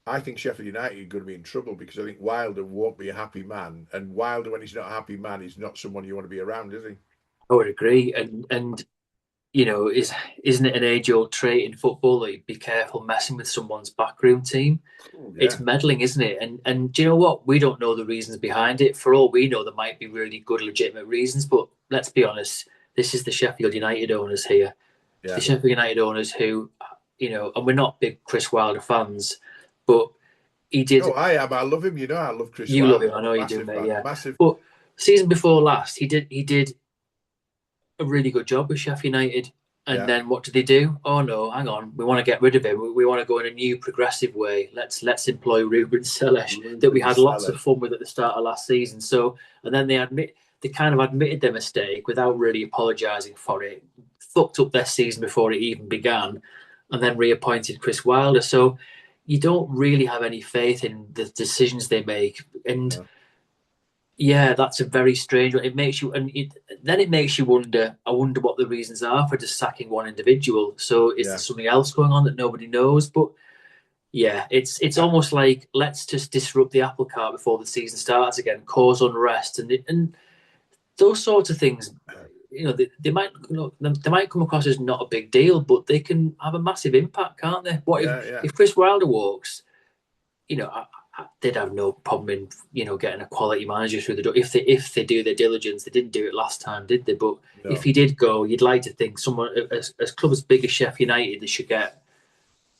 I think Sheffield United are going to be in trouble, because I think Wilder won't be a happy man. And Wilder, when he's not a happy man, he's not someone you want to be around, is he? I would agree. And isn't it an age-old trait in football that you be careful messing with someone's backroom team? Oh, It's yeah. meddling, isn't it? And do you know what? We don't know the reasons behind it. For all we know, there might be really good, legitimate reasons. But let's be honest, this is the Sheffield United owners here. It's the Yeah. Sheffield United owners who, and we're not big Chris Wilder fans, but he Oh, did. I am. I love him. You know, I love Chris You love Wilder. him, I know you do, Massive mate. fan. Yeah, Massive. but season before last, he did a really good job with Sheffield United. And Yeah. then what did they do? Oh no, hang on, we want to get rid of him. We want to go in a new progressive way. Let's employ Ruben Seles that we Ruben had lots of Selle. fun with at the start of last season. So and then they kind of admitted their mistake without really apologising for it. Fucked up their season before it even began, and then reappointed Chris Wilder. So you don't really have any faith in the decisions they make. And Yeah. yeah, that's a very strange one. It makes you, and then it makes you wonder. I wonder what the reasons are for just sacking one individual. So is there Yeah. something else going on that nobody knows? But yeah, it's I, almost like let's just disrupt the apple cart before the season starts again, cause unrest, and those sorts of things. They might come across as not a big deal, but they can have a massive impact, can't they? What if yeah. Yeah. if Chris Wilder walks? I did have no problem in getting a quality manager through the door if they do their diligence. They didn't do it last time, did they? But if No. he did go, you'd like to think someone as club as big as Sheffield United, they should get.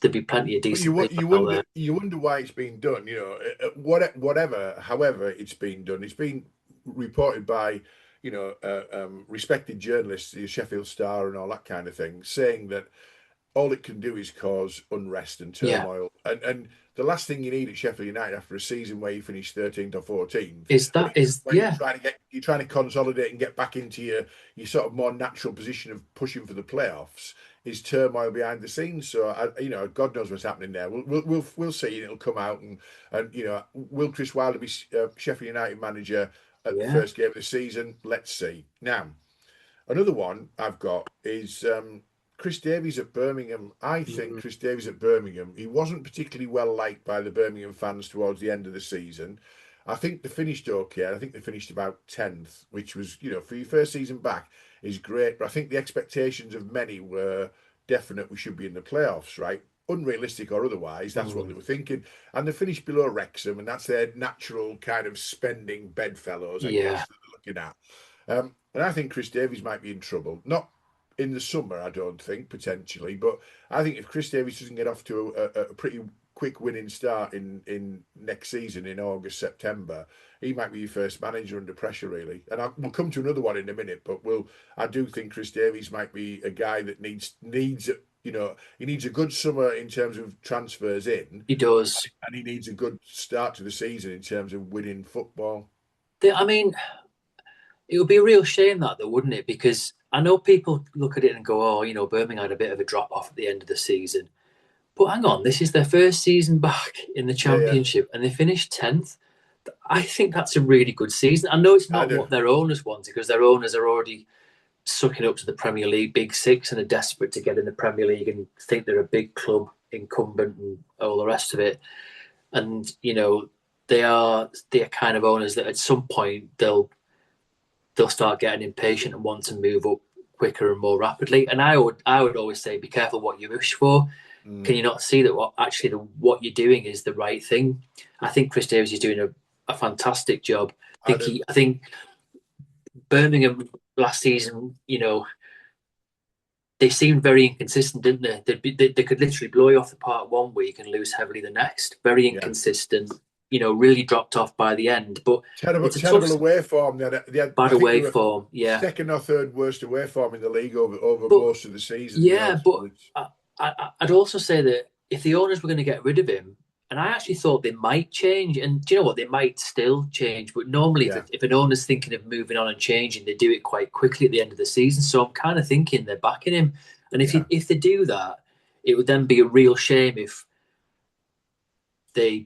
There'd be plenty of But decent people you out wonder there. you wonder why it's been done. Whatever, however it's been done, it's been reported by respected journalists, the Sheffield Star and all that kind of thing, saying that all it can do is cause unrest and Yeah, turmoil. And the last thing you need at Sheffield United after a season where you finish 13th or 14th, is that is where yeah you're trying to consolidate and get back into your sort of more natural position of pushing for the playoffs, is turmoil behind the scenes. So God knows what's happening there. We'll see, and it'll come out. And will Chris Wilder be Sheffield United manager at the yeah first game of the season? Let's see. Now, another one I've got is Chris Davies at Birmingham. I think mm, Chris Davies at Birmingham, he wasn't particularly well liked by the Birmingham fans towards the end of the season. I think they finished okay. I think they finished about 10th, which was, for your first season back is great. But I think the expectations of many were definite we should be in the playoffs, right? Unrealistic or otherwise, that's what they mm, were thinking. And they finished below Wrexham, and that's their natural kind of spending bedfellows, I yeah. guess, that they're looking at. And I think Chris Davies might be in trouble. Not in the summer, I don't think, potentially, but I think if Chris Davies doesn't get off to a pretty quick winning start in next season in August, September, he might be your first manager under pressure, really. And we'll come to another one in a minute, but I do think Chris Davies might be a guy that needs he needs a good summer in terms of transfers in, He does. and he needs a good start to the season in terms of winning football. I mean, it would be a real shame that though, wouldn't it? Because I know people look at it and go, "Oh, Birmingham had a bit of a drop off at the end of the season." But hang on, this is their first season back in the Yeah, yeah, Championship, and they finished 10th. I think that's a really good season. I know it's I not do. what their owners wanted because their owners are already sucking up to the Premier League Big Six and are desperate to get in the Premier League and think they're a big club incumbent and all the rest of it. And they are kind of owners that at some point they'll start getting impatient and want to move up quicker and more rapidly. And I would always say, be careful what you wish for. Can Mm, you not see that what you're doing is the right thing? I think Chris Davies is doing a fantastic job. I do. I think Birmingham last season, they seemed very inconsistent, didn't they? They could literally blow you off the park one week and lose heavily the next. Very Yeah. inconsistent. Really dropped off by the end. But Terrible, it's a tough, terrible away form. bad I think they away were form. Yeah, second or third worst away form in the league over but most of the season. yeah, but So I'd also say that if the owners were going to get rid of him, and I actually thought they might change, and do you know what? They might still change, but normally yeah, if an owner's thinking of moving on and changing, they do it quite quickly at the end of the season. So I'm kind of thinking they're backing him, and yeah, if they do that, it would then be a real shame if they,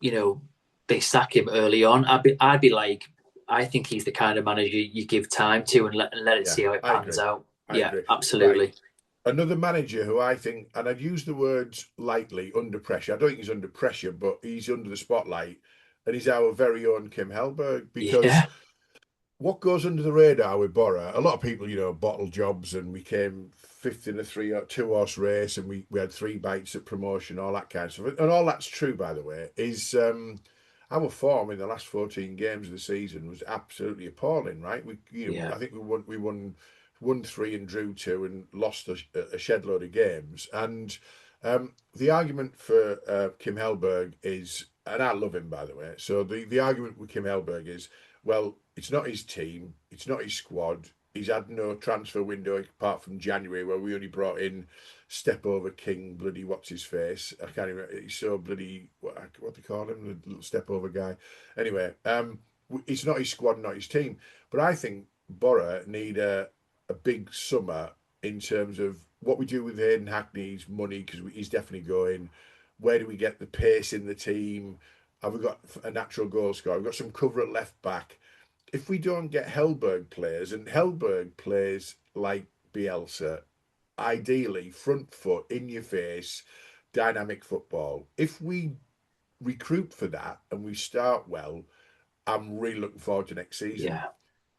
you know, they sack him early on. I'd be like, I think he's the kind of manager you give time to and let it yeah. see how it I pans agree. out. I Yeah, agree. Right. absolutely. Another manager who I think, and I'd use the words lightly, under pressure. I don't think he's under pressure, but he's under the spotlight, and he's our very own Kim Hellberg. Because Yeah, what goes under the radar with Boro, a lot of people, bottle jobs, and we came fifth in a two-horse race, and we had 3 bites at promotion, all that kind of stuff. And all that's true, by the way, is our form in the last 14 games of the season was absolutely appalling, right? yeah, I think we won 3 and drew 2 and lost a shed load of games. And the argument for Kim Hellberg is, and I love him, by the way. So the argument with Kim Hellberg is, well, it's not his team, it's not his squad. He's had no transfer window apart from January, where we only brought in step over King, bloody what's his face. I can't even. He's so bloody what they call him, the little step over guy. Anyway, it's not his squad, not his team. But I think Boro need a big summer in terms of what we do with Hayden Hackney's money, because he's definitely going. Where do we get the pace in the team? Have we got a natural goal scorer? We've got some cover at left back. If we don't get Hellberg players, and Hellberg plays like Bielsa, ideally front foot, in your face, dynamic football. If we recruit for that and we start well, I'm really looking forward to next season. yeah,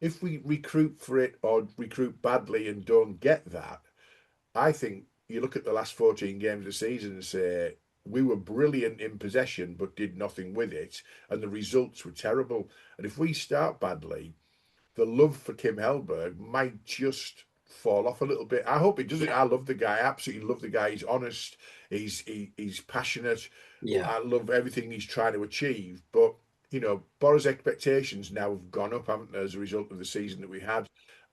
If we recruit for it or recruit badly and don't get that, I think you look at the last 14 games of the season and say, we were brilliant in possession but did nothing with it, and the results were terrible. And if we start badly, the love for Kim Hellberg might just fall off a little bit. I hope it doesn't. yeah, I love the guy. I absolutely love the guy. He's honest. He's passionate. yeah, I love everything he's trying to achieve. But Boro's expectations now have gone up, haven't they, as a result of the season that we had.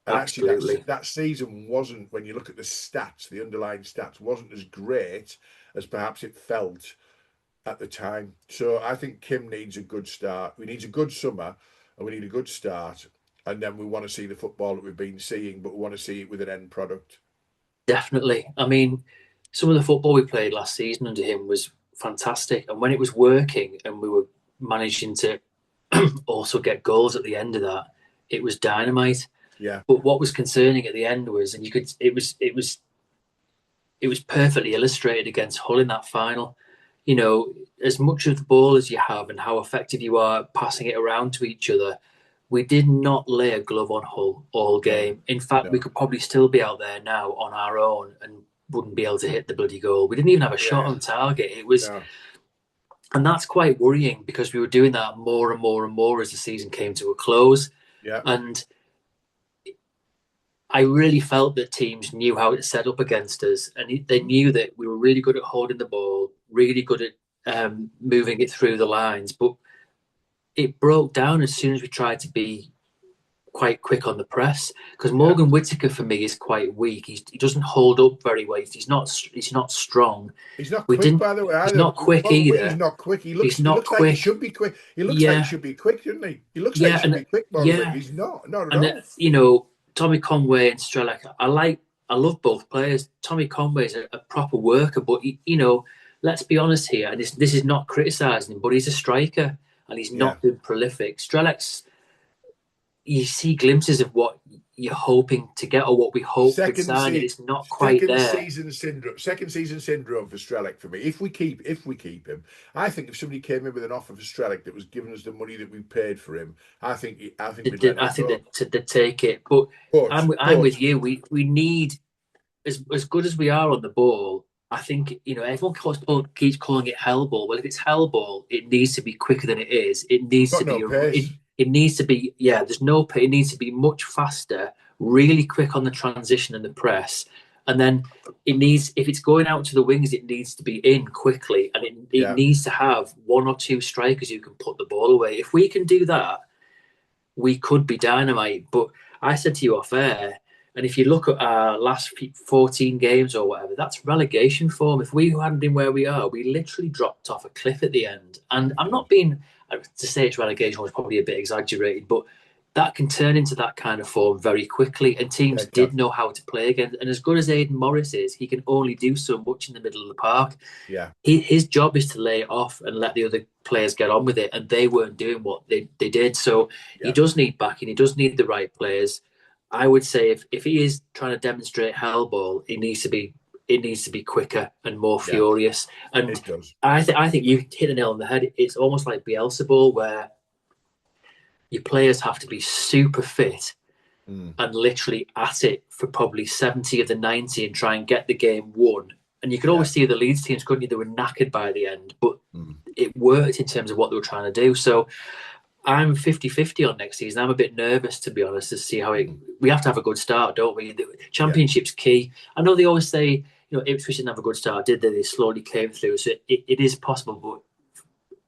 And actually, absolutely. that season wasn't, when you look at the stats, the underlying stats, wasn't as great as perhaps it felt at the time. So I think Kim needs a good start. We need a good summer, and we need a good start. And then we want to see the football that we've been seeing, but we want to see it with an end product. Definitely. I mean, some of the football we played last season under him was fantastic. And when it was working and we were managing to also get goals at the end of that, it was dynamite. Yeah, But what was concerning at the end was, and you could, it was perfectly illustrated against Hull in that final. As much of the ball as you have and how effective you are passing it around to each other, we did not lay a glove on Hull all no, game. In fact, we no, could probably still be out there now on our own and wouldn't be able to hit the bloody goal. We didn't even have a shot yeah, on target. It was, no, and that's quite worrying because we were doing that more and more and more as the season came to a close. yeah. And I really felt that teams knew how to set up against us, and they knew that we were really good at holding the ball, really good at moving it through the lines. But it broke down as soon as we tried to be quite quick on the press. Because Yeah. Morgan Whittaker for me is quite weak. He doesn't hold up very well. He's not strong. He's not We quick, didn't. by the way, He's either. not quick Morgan Whitty's either. not quick. He He's looks he not looks like he quick. should be quick. He looks like he Yeah, should be quick, doesn't he? He looks like he yeah, should and be quick, Morgan Whitty. yeah, He's not at and all. Tommy Conway and Strelak. I love both players. Tommy Conway is a proper worker, but let's be honest here. And this is not criticising him, but he's a striker and he's Yeah. not been prolific. Strelak's, you see glimpses of what you're hoping to get or what we hope with Second signing. se- It's not quite second there. season syndrome. Second season syndrome for Strelick for me. If we keep him, I think if somebody came in with an offer for Strelick that was giving us the money that we paid for him, I think we'd let I it think go. that they take it, but But I'm with you. We need, as good as we are on the ball. I think everyone keeps calling it hell ball. Well, if it's hell ball, it needs to be quicker than it is. It we've needs got to be no pace. it needs to be, yeah. There's no, it needs to be much faster, really quick on the transition and the press, And then it needs, if it's going out to the wings, it needs to be in quickly, and it Yeah, needs to have one or two strikers who can put the ball away. If we can do that, we could be dynamite. But I said to you off air, and if you look at our last 14 games or whatever, that's relegation form. If we hadn't been where we are, we literally dropped off a cliff at the end. And I'm not being, to say it's relegation was probably a bit exaggerated, but that can turn into that kind of form very quickly. And yeah, teams it can. did know how to play again. And as good as Aidan Morris is, he can only do so much in the middle of the park. Yeah, His job is to lay it off and let the other players get on with it, and they weren't doing what they did. So he yeah, does need backing. He does need the right players. I would say if he is trying to demonstrate hellball, it needs to be quicker and more yeah. furious. And It does. I think you hit the nail on the head. It's almost like Bielsa ball, where your players have to be super fit Mm. and literally at it for probably 70 of the 90 and try and get the game won. And you could Yeah. always see the Leeds teams, couldn't you? They were knackered by the end, but Mm. it worked in terms of what they were trying to do. So I'm 50-50 on next season. I'm a bit nervous, to be honest, to see how it. Mm. We have to have a good start, don't we? The Yeah. Championship's key. I know they always say, Ipswich didn't have a good start, did they? They slowly came through. So it is possible, but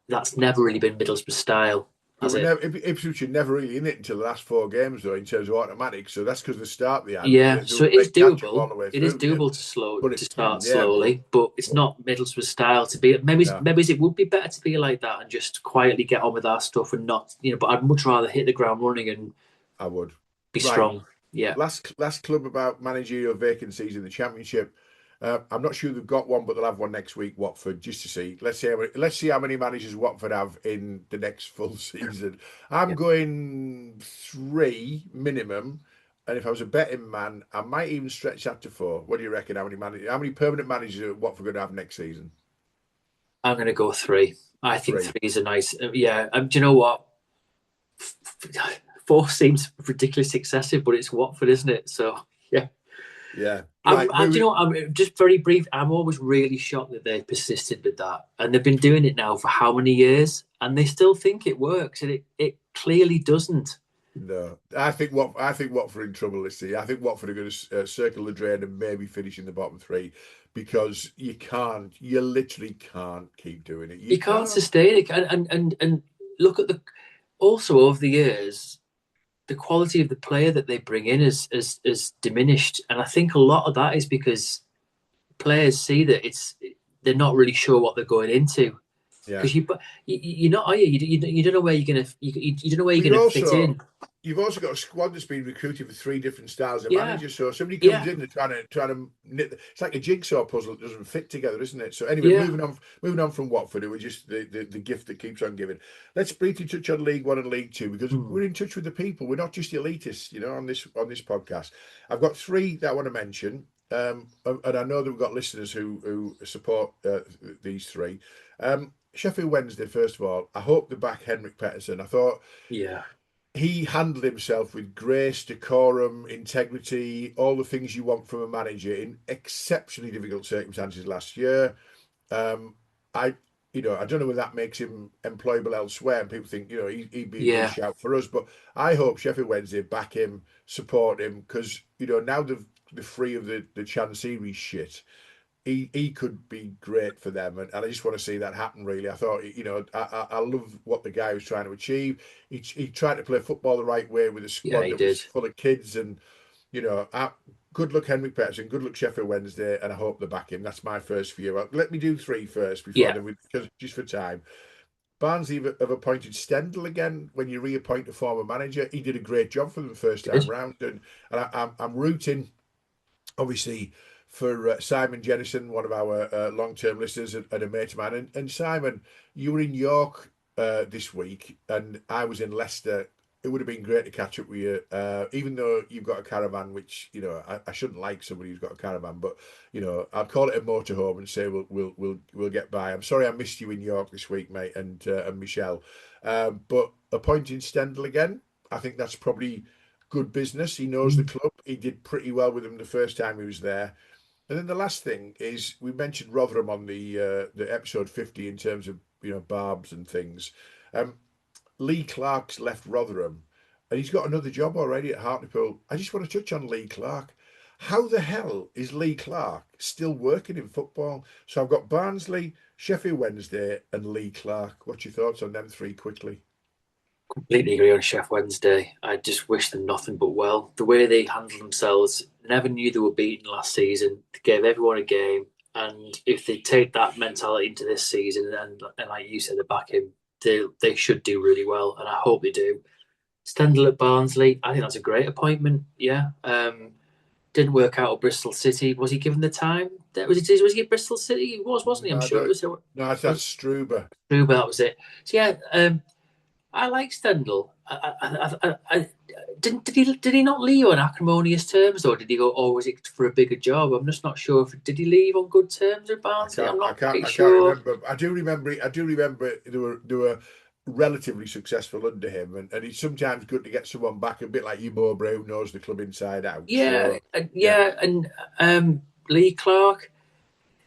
that's never really been Middlesbrough style, They has were it? never Ipswich were never really in it until the last four games, though, in terms of automatic. So that's because the start they had. Yeah, They so were it is playing catch up all doable. the way It is through. Yeah, doable but to it, start yeah, slowly, but it's but not Middlesbrough style to be. no, Maybe it would be better to be like that and just quietly get on with our stuff and not, But I'd much rather hit the ground running and I would. be Right. strong. Yeah, Last club about managerial vacancies in the Championship. I'm not sure they've got one, but they'll have one next week. Watford, just to see. Let's see how many managers Watford have in the next full season. I'm yeah. going three minimum, and if I was a betting man, I might even stretch that to four. What do you reckon? How many permanent managers are Watford going to have next season? I'm going to go three. I think Three. three is a nice. Yeah, do you know what? Four seems ridiculously excessive, but it's Watford, isn't it? So yeah. Yeah. Right. Do you know, I'm just very brief. I'm always really shocked that they persisted with that, and they've been doing it now for how many years, and they still think it works, and it clearly doesn't. No, I think Watford are in trouble this year. I think Watford are going to circle the drain and maybe finish in the bottom three because you literally can't keep doing it. You You can't can't. sustain it, and look at the also over the years, the quality of the player that they bring in is diminished, and I think a lot of that is because players see that they're not really sure what they're going into. Yeah. Because you're not, are you? You don't know where you're gonna you don't know where But you're gonna fit in. you've also got a squad that's been recruited for three different styles of Yeah, managers. So somebody comes yeah, in and trying to knit. It's like a jigsaw puzzle that doesn't fit together, isn't it? So anyway, yeah. moving on from Watford, it was just the gift that keeps on giving. Let's briefly touch on League One and League Two because Hmm. we're in touch with the people. We're not just elitists, on this podcast. I've got three that I want to mention. And I know that we've got listeners who support these three. Sheffield Wednesday, first of all, I hope they back Henrik Pettersson. I thought Yeah, he handled himself with grace, decorum, integrity, all the things you want from a manager in exceptionally difficult circumstances last year. Um, I, I don't know whether that makes him employable elsewhere, and people think, he'd be a good yeah, shout for us. But I hope Sheffield Wednesday back him, support him, because now they're free of the Chancery shit. He could be great for them, and I just want to see that happen. Really, I thought I love what the guy was trying to achieve. He tried to play football the right way with a yeah. squad He that was did. full of kids, and good luck Henrik Pettersson, good luck Sheffield Wednesday, and I hope they back him. That's my first view. Let me do three first before Yeah, then, because just for time. Barnsley have appointed Stendel again. When you reappoint a former manager, he did a great job for them the first time did. round, and I'm rooting obviously for Simon Jennison, one of our long-term listeners and a mate of mine. And Simon, you were in York this week, and I was in Leicester. It would have been great to catch up with you, even though you've got a caravan, which I shouldn't like somebody who's got a caravan, but I'd call it a motorhome and say we'll get by. I'm sorry I missed you in York this week, mate, and Michelle, but appointing Stendel again, I think that's probably good business. He knows the Mm. club. He did pretty well with them the first time he was there. And then the last thing is we mentioned Rotherham on the episode 50 in terms of barbs and things. Um, Lee Clark's left Rotherham, and he's got another job already at Hartlepool. I just want to touch on Lee Clark. How the hell is Lee Clark still working in football? So I've got Barnsley, Sheffield Wednesday, and Lee Clark. What's your thoughts on them three quickly? Completely agree on Chef Wednesday. I just wish them nothing but well. The way they handled themselves, never knew they were beaten last season. They gave everyone a game, and if they take that mentality into this season, and like you said, the back in, they should do really well, and I hope they do. Stendhal at Barnsley, I think that's a great appointment. Yeah, didn't work out at Bristol City. Was he given the time? Was he at Bristol City? He was, wasn't he? I'm No, sure it no, was. no, that's Was Struber. True, that was it. So yeah, I like Stendhal. Did he not leave on acrimonious terms, or did he go? Or was it for a bigger job? I'm just not sure. Did he leave on good terms with Barnsley? I'm not quite I can't sure. remember. I do remember they were relatively successful under him, and it's sometimes good to get someone back a bit like you, Mo Brown knows the club inside out. Yeah, So yeah, yeah, and Lee Clark.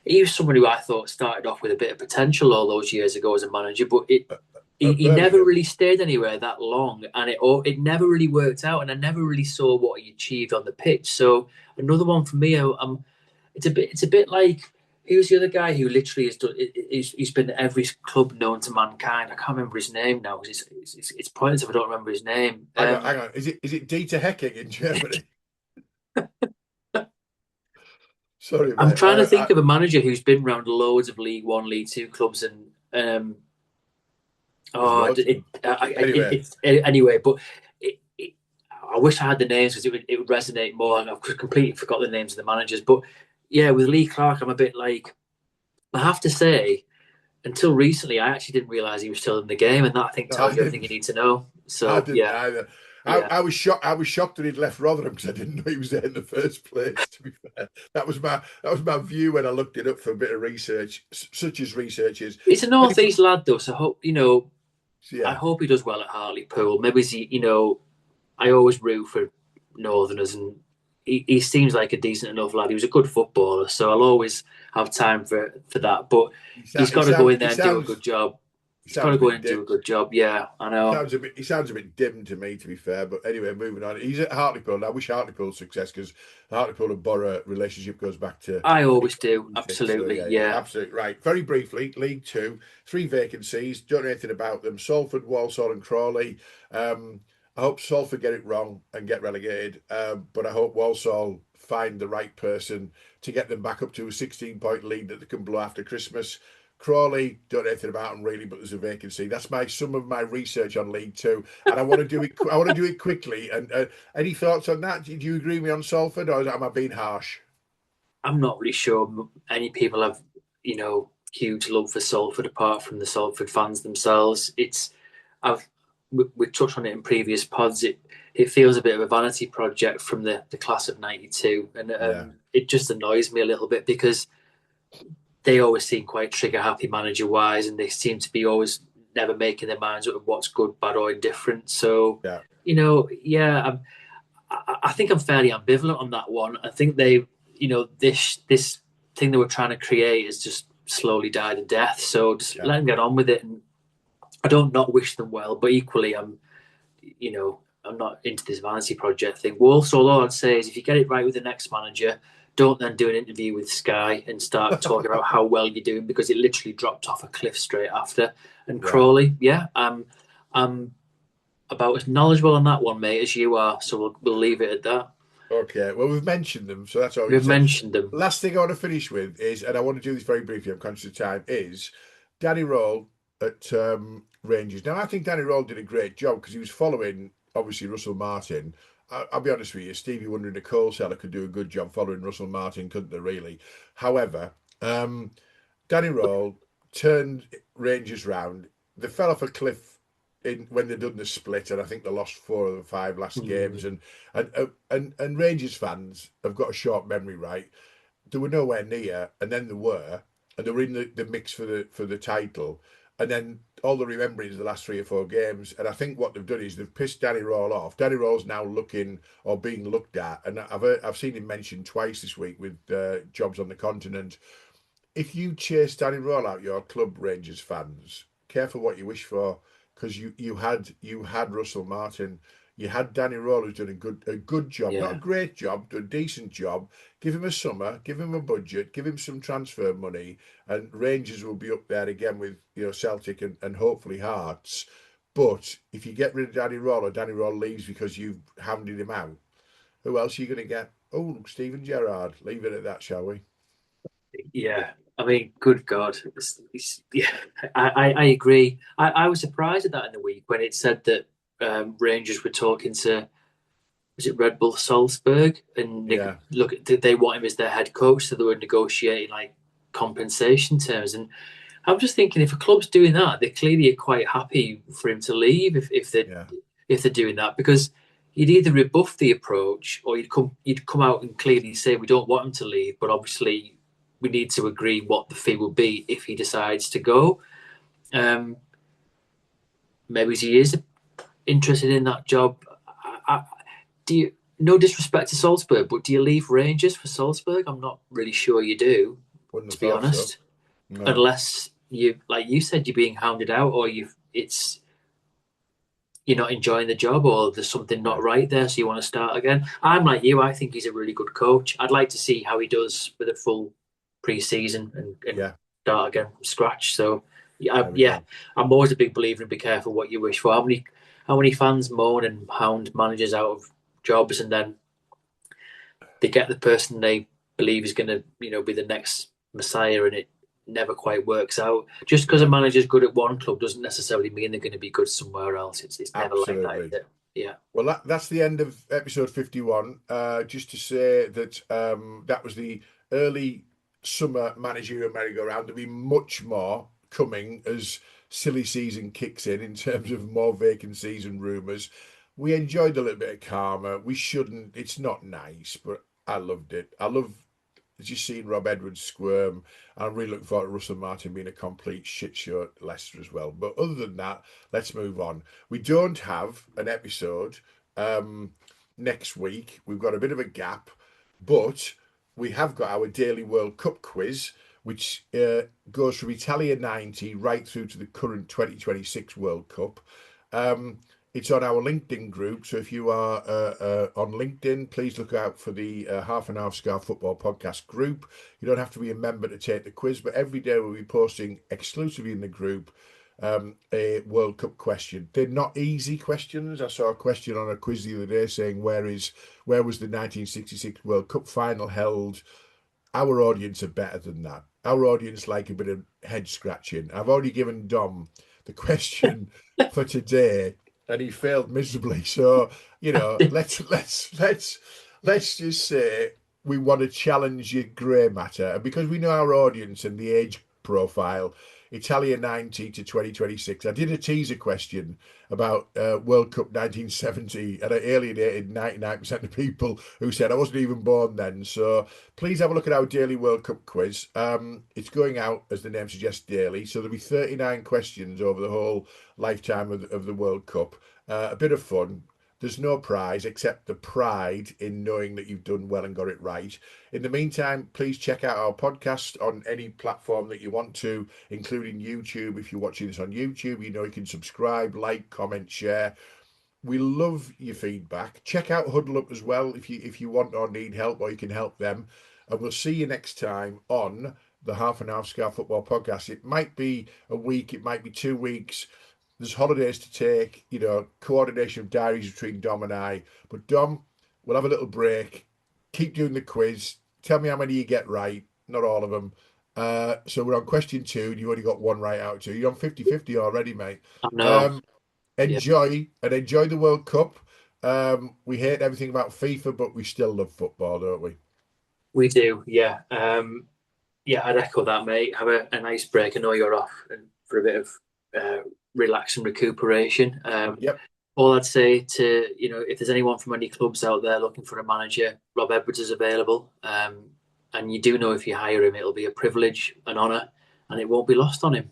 He was someone who I thought started off with a bit of potential all those years ago as a manager, but at he never Birmingham. really stayed anywhere that long, and it never really worked out, and I never really saw what he achieved on the pitch. So another one for me, it's a bit like who's the other guy who literally has done he's been at every club known to mankind. I can't remember his name now because it's pointless if I don't remember his name. Hang on. Is it Dieter Hecking in Germany? Sorry, I'm mate. trying to think of a manager who's been around loads of League One, League Two clubs, and There's oh, loads of them. Anyway, anyway, but I wish I had the names because it would resonate more. And I've completely forgot the names of the managers. But yeah, with Lee Clark, I'm a bit like, I have to say, until recently, I actually didn't realize he was still in the game. And that I think no, I tells you everything didn't. you need to know. I So didn't yeah, either. yeah. I was shocked. I was shocked that he'd left Rotherham because I didn't know he was there in the first place. To be fair, that was my view when I looked it up for a bit of research, such as research is. He's a northeast lad, though. So I Yeah, hope he does well at Hartlepool. Maybe I always root for Northerners, and he seems like a decent enough lad. He was a good footballer, so I'll always have time for that. But he's he got to go sounds in he there and do a sounds good job. he He's got sounds to a go in bit and do dim. a good job. Yeah, I know. He sounds a bit dim to me, to be fair. But anyway, moving on. He's at Hartlepool. And I wish Hartlepool success because Hartlepool and Boro relationship goes back to I I think always do. 96. So Absolutely. yeah, Yeah. absolutely right. Very briefly, League Two, three vacancies. Don't know anything about them. Salford, Walsall, and Crawley. I hope Salford get it wrong and get relegated. But I hope Walsall find the right person to get them back up to a 16-point lead that they can blow after Christmas. Crawley, don't know anything about them really, but there's a vacancy. That's some of my research on League Two, and I want to do it. I want to do it quickly. And any thoughts on that? Do you agree with me on Salford, or am I being harsh? I'm not really sure any people have, huge love for Salford apart from the Salford fans themselves. I've, we touched on it in previous pods. It feels a bit of a vanity project from the class of '92, and Yeah, it just annoys me a little bit because they always seem quite trigger happy manager wise, and they seem to be always never making their minds up of what's good, bad, or indifferent. So, yeah, yeah, I think I'm fairly ambivalent on that one. I think this thing they were trying to create has just slowly died a death. So just yeah. let them get on with it. And I don't not wish them well, but equally, I'm not into this vanity project thing. Well, also, all I'd say is if you get it right with the next manager, don't then do an interview with Sky and start talking about how well you're doing because it literally dropped off a cliff straight after. And Right. Crawley, yeah, I'm about as knowledgeable on that one, mate, as you are. So we'll leave it at that. Okay. Well, we've mentioned them, so that's all we We've said. mentioned them. Last thing I want to finish with is, and I want to do this very briefly. I'm conscious of time. Is Danny Roll at Rangers? Now, I think Danny Roll did a great job because he was following obviously Russell Martin. I'll be honest with you, Stevie Wonder and a coal seller could do a good job following Russell Martin, couldn't they? Really. However, Danny Roll turned Rangers round. They fell off a cliff in when they done the split, and I think they lost 4 of the 5 last games. Mm. And Rangers fans have got a short memory, right? They were nowhere near, and then they were, and they were in the mix for the title, and then all they remember is the last 3 or 4 games. And I think what they've done is they've pissed Danny Roll off. Danny Roll's now looking or being looked at, and I've seen him mentioned twice this week with jobs on the continent. If you chase Danny Roll out your club, Rangers fans, careful what you wish for, because you had Russell Martin. You had Danny Rowell, who's done a good job, not a Yeah, great job, a decent job. Give him a summer, give him a budget, give him some transfer money, and Rangers will be up there again with Celtic and hopefully Hearts. But if you get rid of Danny Rowell or Danny Rowell leaves because you've hounded him out, who else are you going to get? Oh, Stephen Gerrard. Leave it at that, shall we? yeah. I mean, good God, yeah. I agree. I was surprised at that in the week when it said that Rangers were talking to, was it Red Bull Salzburg, and Yeah, they want him as their head coach, so they were negotiating like compensation terms. And I'm just thinking, if a club's doing that, they clearly are quite happy for him to leave yeah, if they're doing that, because you'd either rebuff the approach or you'd come out and clearly say we don't want him to leave, but obviously we need to agree what the fee will be if he decides to go. Um, Maybe he is interested in that job. Do you? No disrespect to Salzburg, but do you leave Rangers for Salzburg? I'm not really sure you do, wouldn't to have be thought so. honest. No, Unless you, like you said, you're being hounded out, or you're not enjoying the job, or there's something yeah, not right there, so you want to start again. I'm like you. I think he's a really good coach. I'd like to see how he does with a full pre-season and yeah. start again from scratch. So yeah, There we yeah, go. I'm always a big believer in be careful what you wish for. How many fans moan and hound managers out of jobs, and then they get the person they believe is going to, be the next messiah, and it never quite works out. Just because a No, manager's good at one club doesn't necessarily mean they're going to be good somewhere else. It's never like that, is absolutely. it? Yeah. Well, that's the end of episode 51. Just to say that that was the early summer managerial merry-go-round. There'll be much more coming as silly season kicks in terms of more vacancies and rumours. We enjoyed a little bit of karma. We shouldn't. It's not nice, but I loved it. I love just seeing Rob Edwards squirm. I'm really looking forward to Russell Martin being a complete shit show at Leicester as well. But other than that, let's move on. We don't have an episode um, next week. We've got a bit of a gap, but we have got our daily World Cup quiz, which goes from Italia 90 right through to the current 2026 World Cup. Um, it's on our LinkedIn group. So if you are on LinkedIn, please look out for the Half and Half Scar Football Podcast group. You don't have to be a member to take the quiz, but every day we'll be posting exclusively in the group a World Cup question. They're not easy questions. I saw a question on a quiz the other day saying where was the 1966 World Cup final held? Our audience are better than that. Our audience like a bit of head scratching. I've already given Dom the question for today, and he failed miserably. So let's just say we want to challenge your grey matter, and because we know our audience and the age profile, Italia 90 to 2026. I did a teaser question about World Cup 1970, and I alienated 99% of people who said I wasn't even born then. So please have a look at our daily World Cup quiz. It's going out, as the name suggests, daily. So there'll be 39 questions over the whole lifetime of the World Cup. A bit of fun. There's no prize except the pride in knowing that you've done well and got it right. In the meantime, please check out our podcast on any platform that you want to, including YouTube. If you're watching this on YouTube, you can subscribe, like, comment, share. We love your feedback. Check out Huddle Up as well if you want or need help, or you can help them. And we'll see you next time on the Half and Half Scar Football Podcast. It might be a week, it might be 2 weeks. There's holidays to take, coordination of diaries between Dom and I. But Dom, we'll have a little break. Keep doing the quiz. Tell me how many you get right. Not all of them. So we're on question 2. And you only got one right out of 2. You're on 50-50 already, mate. I know. Um, Yeah, enjoy the World Cup. We hate everything about FIFA, but we still love football, don't we? we do. Yeah. Yeah, I'd echo that, mate. Have a nice break. I know you're off and for a bit of uh, relax and recuperation. Yep. All I'd say to, if there's anyone from any clubs out there looking for a manager, Rob Edwards is available. And you do know if you hire him, it'll be a privilege, an honour, and it won't be lost on him.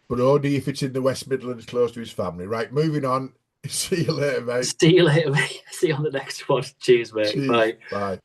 But only if it's in the West Midlands close to his family. Right, moving on. See you later, mate. See you later, mate. See you on the next one. Cheers, mate. Cheers. Bye. Bye.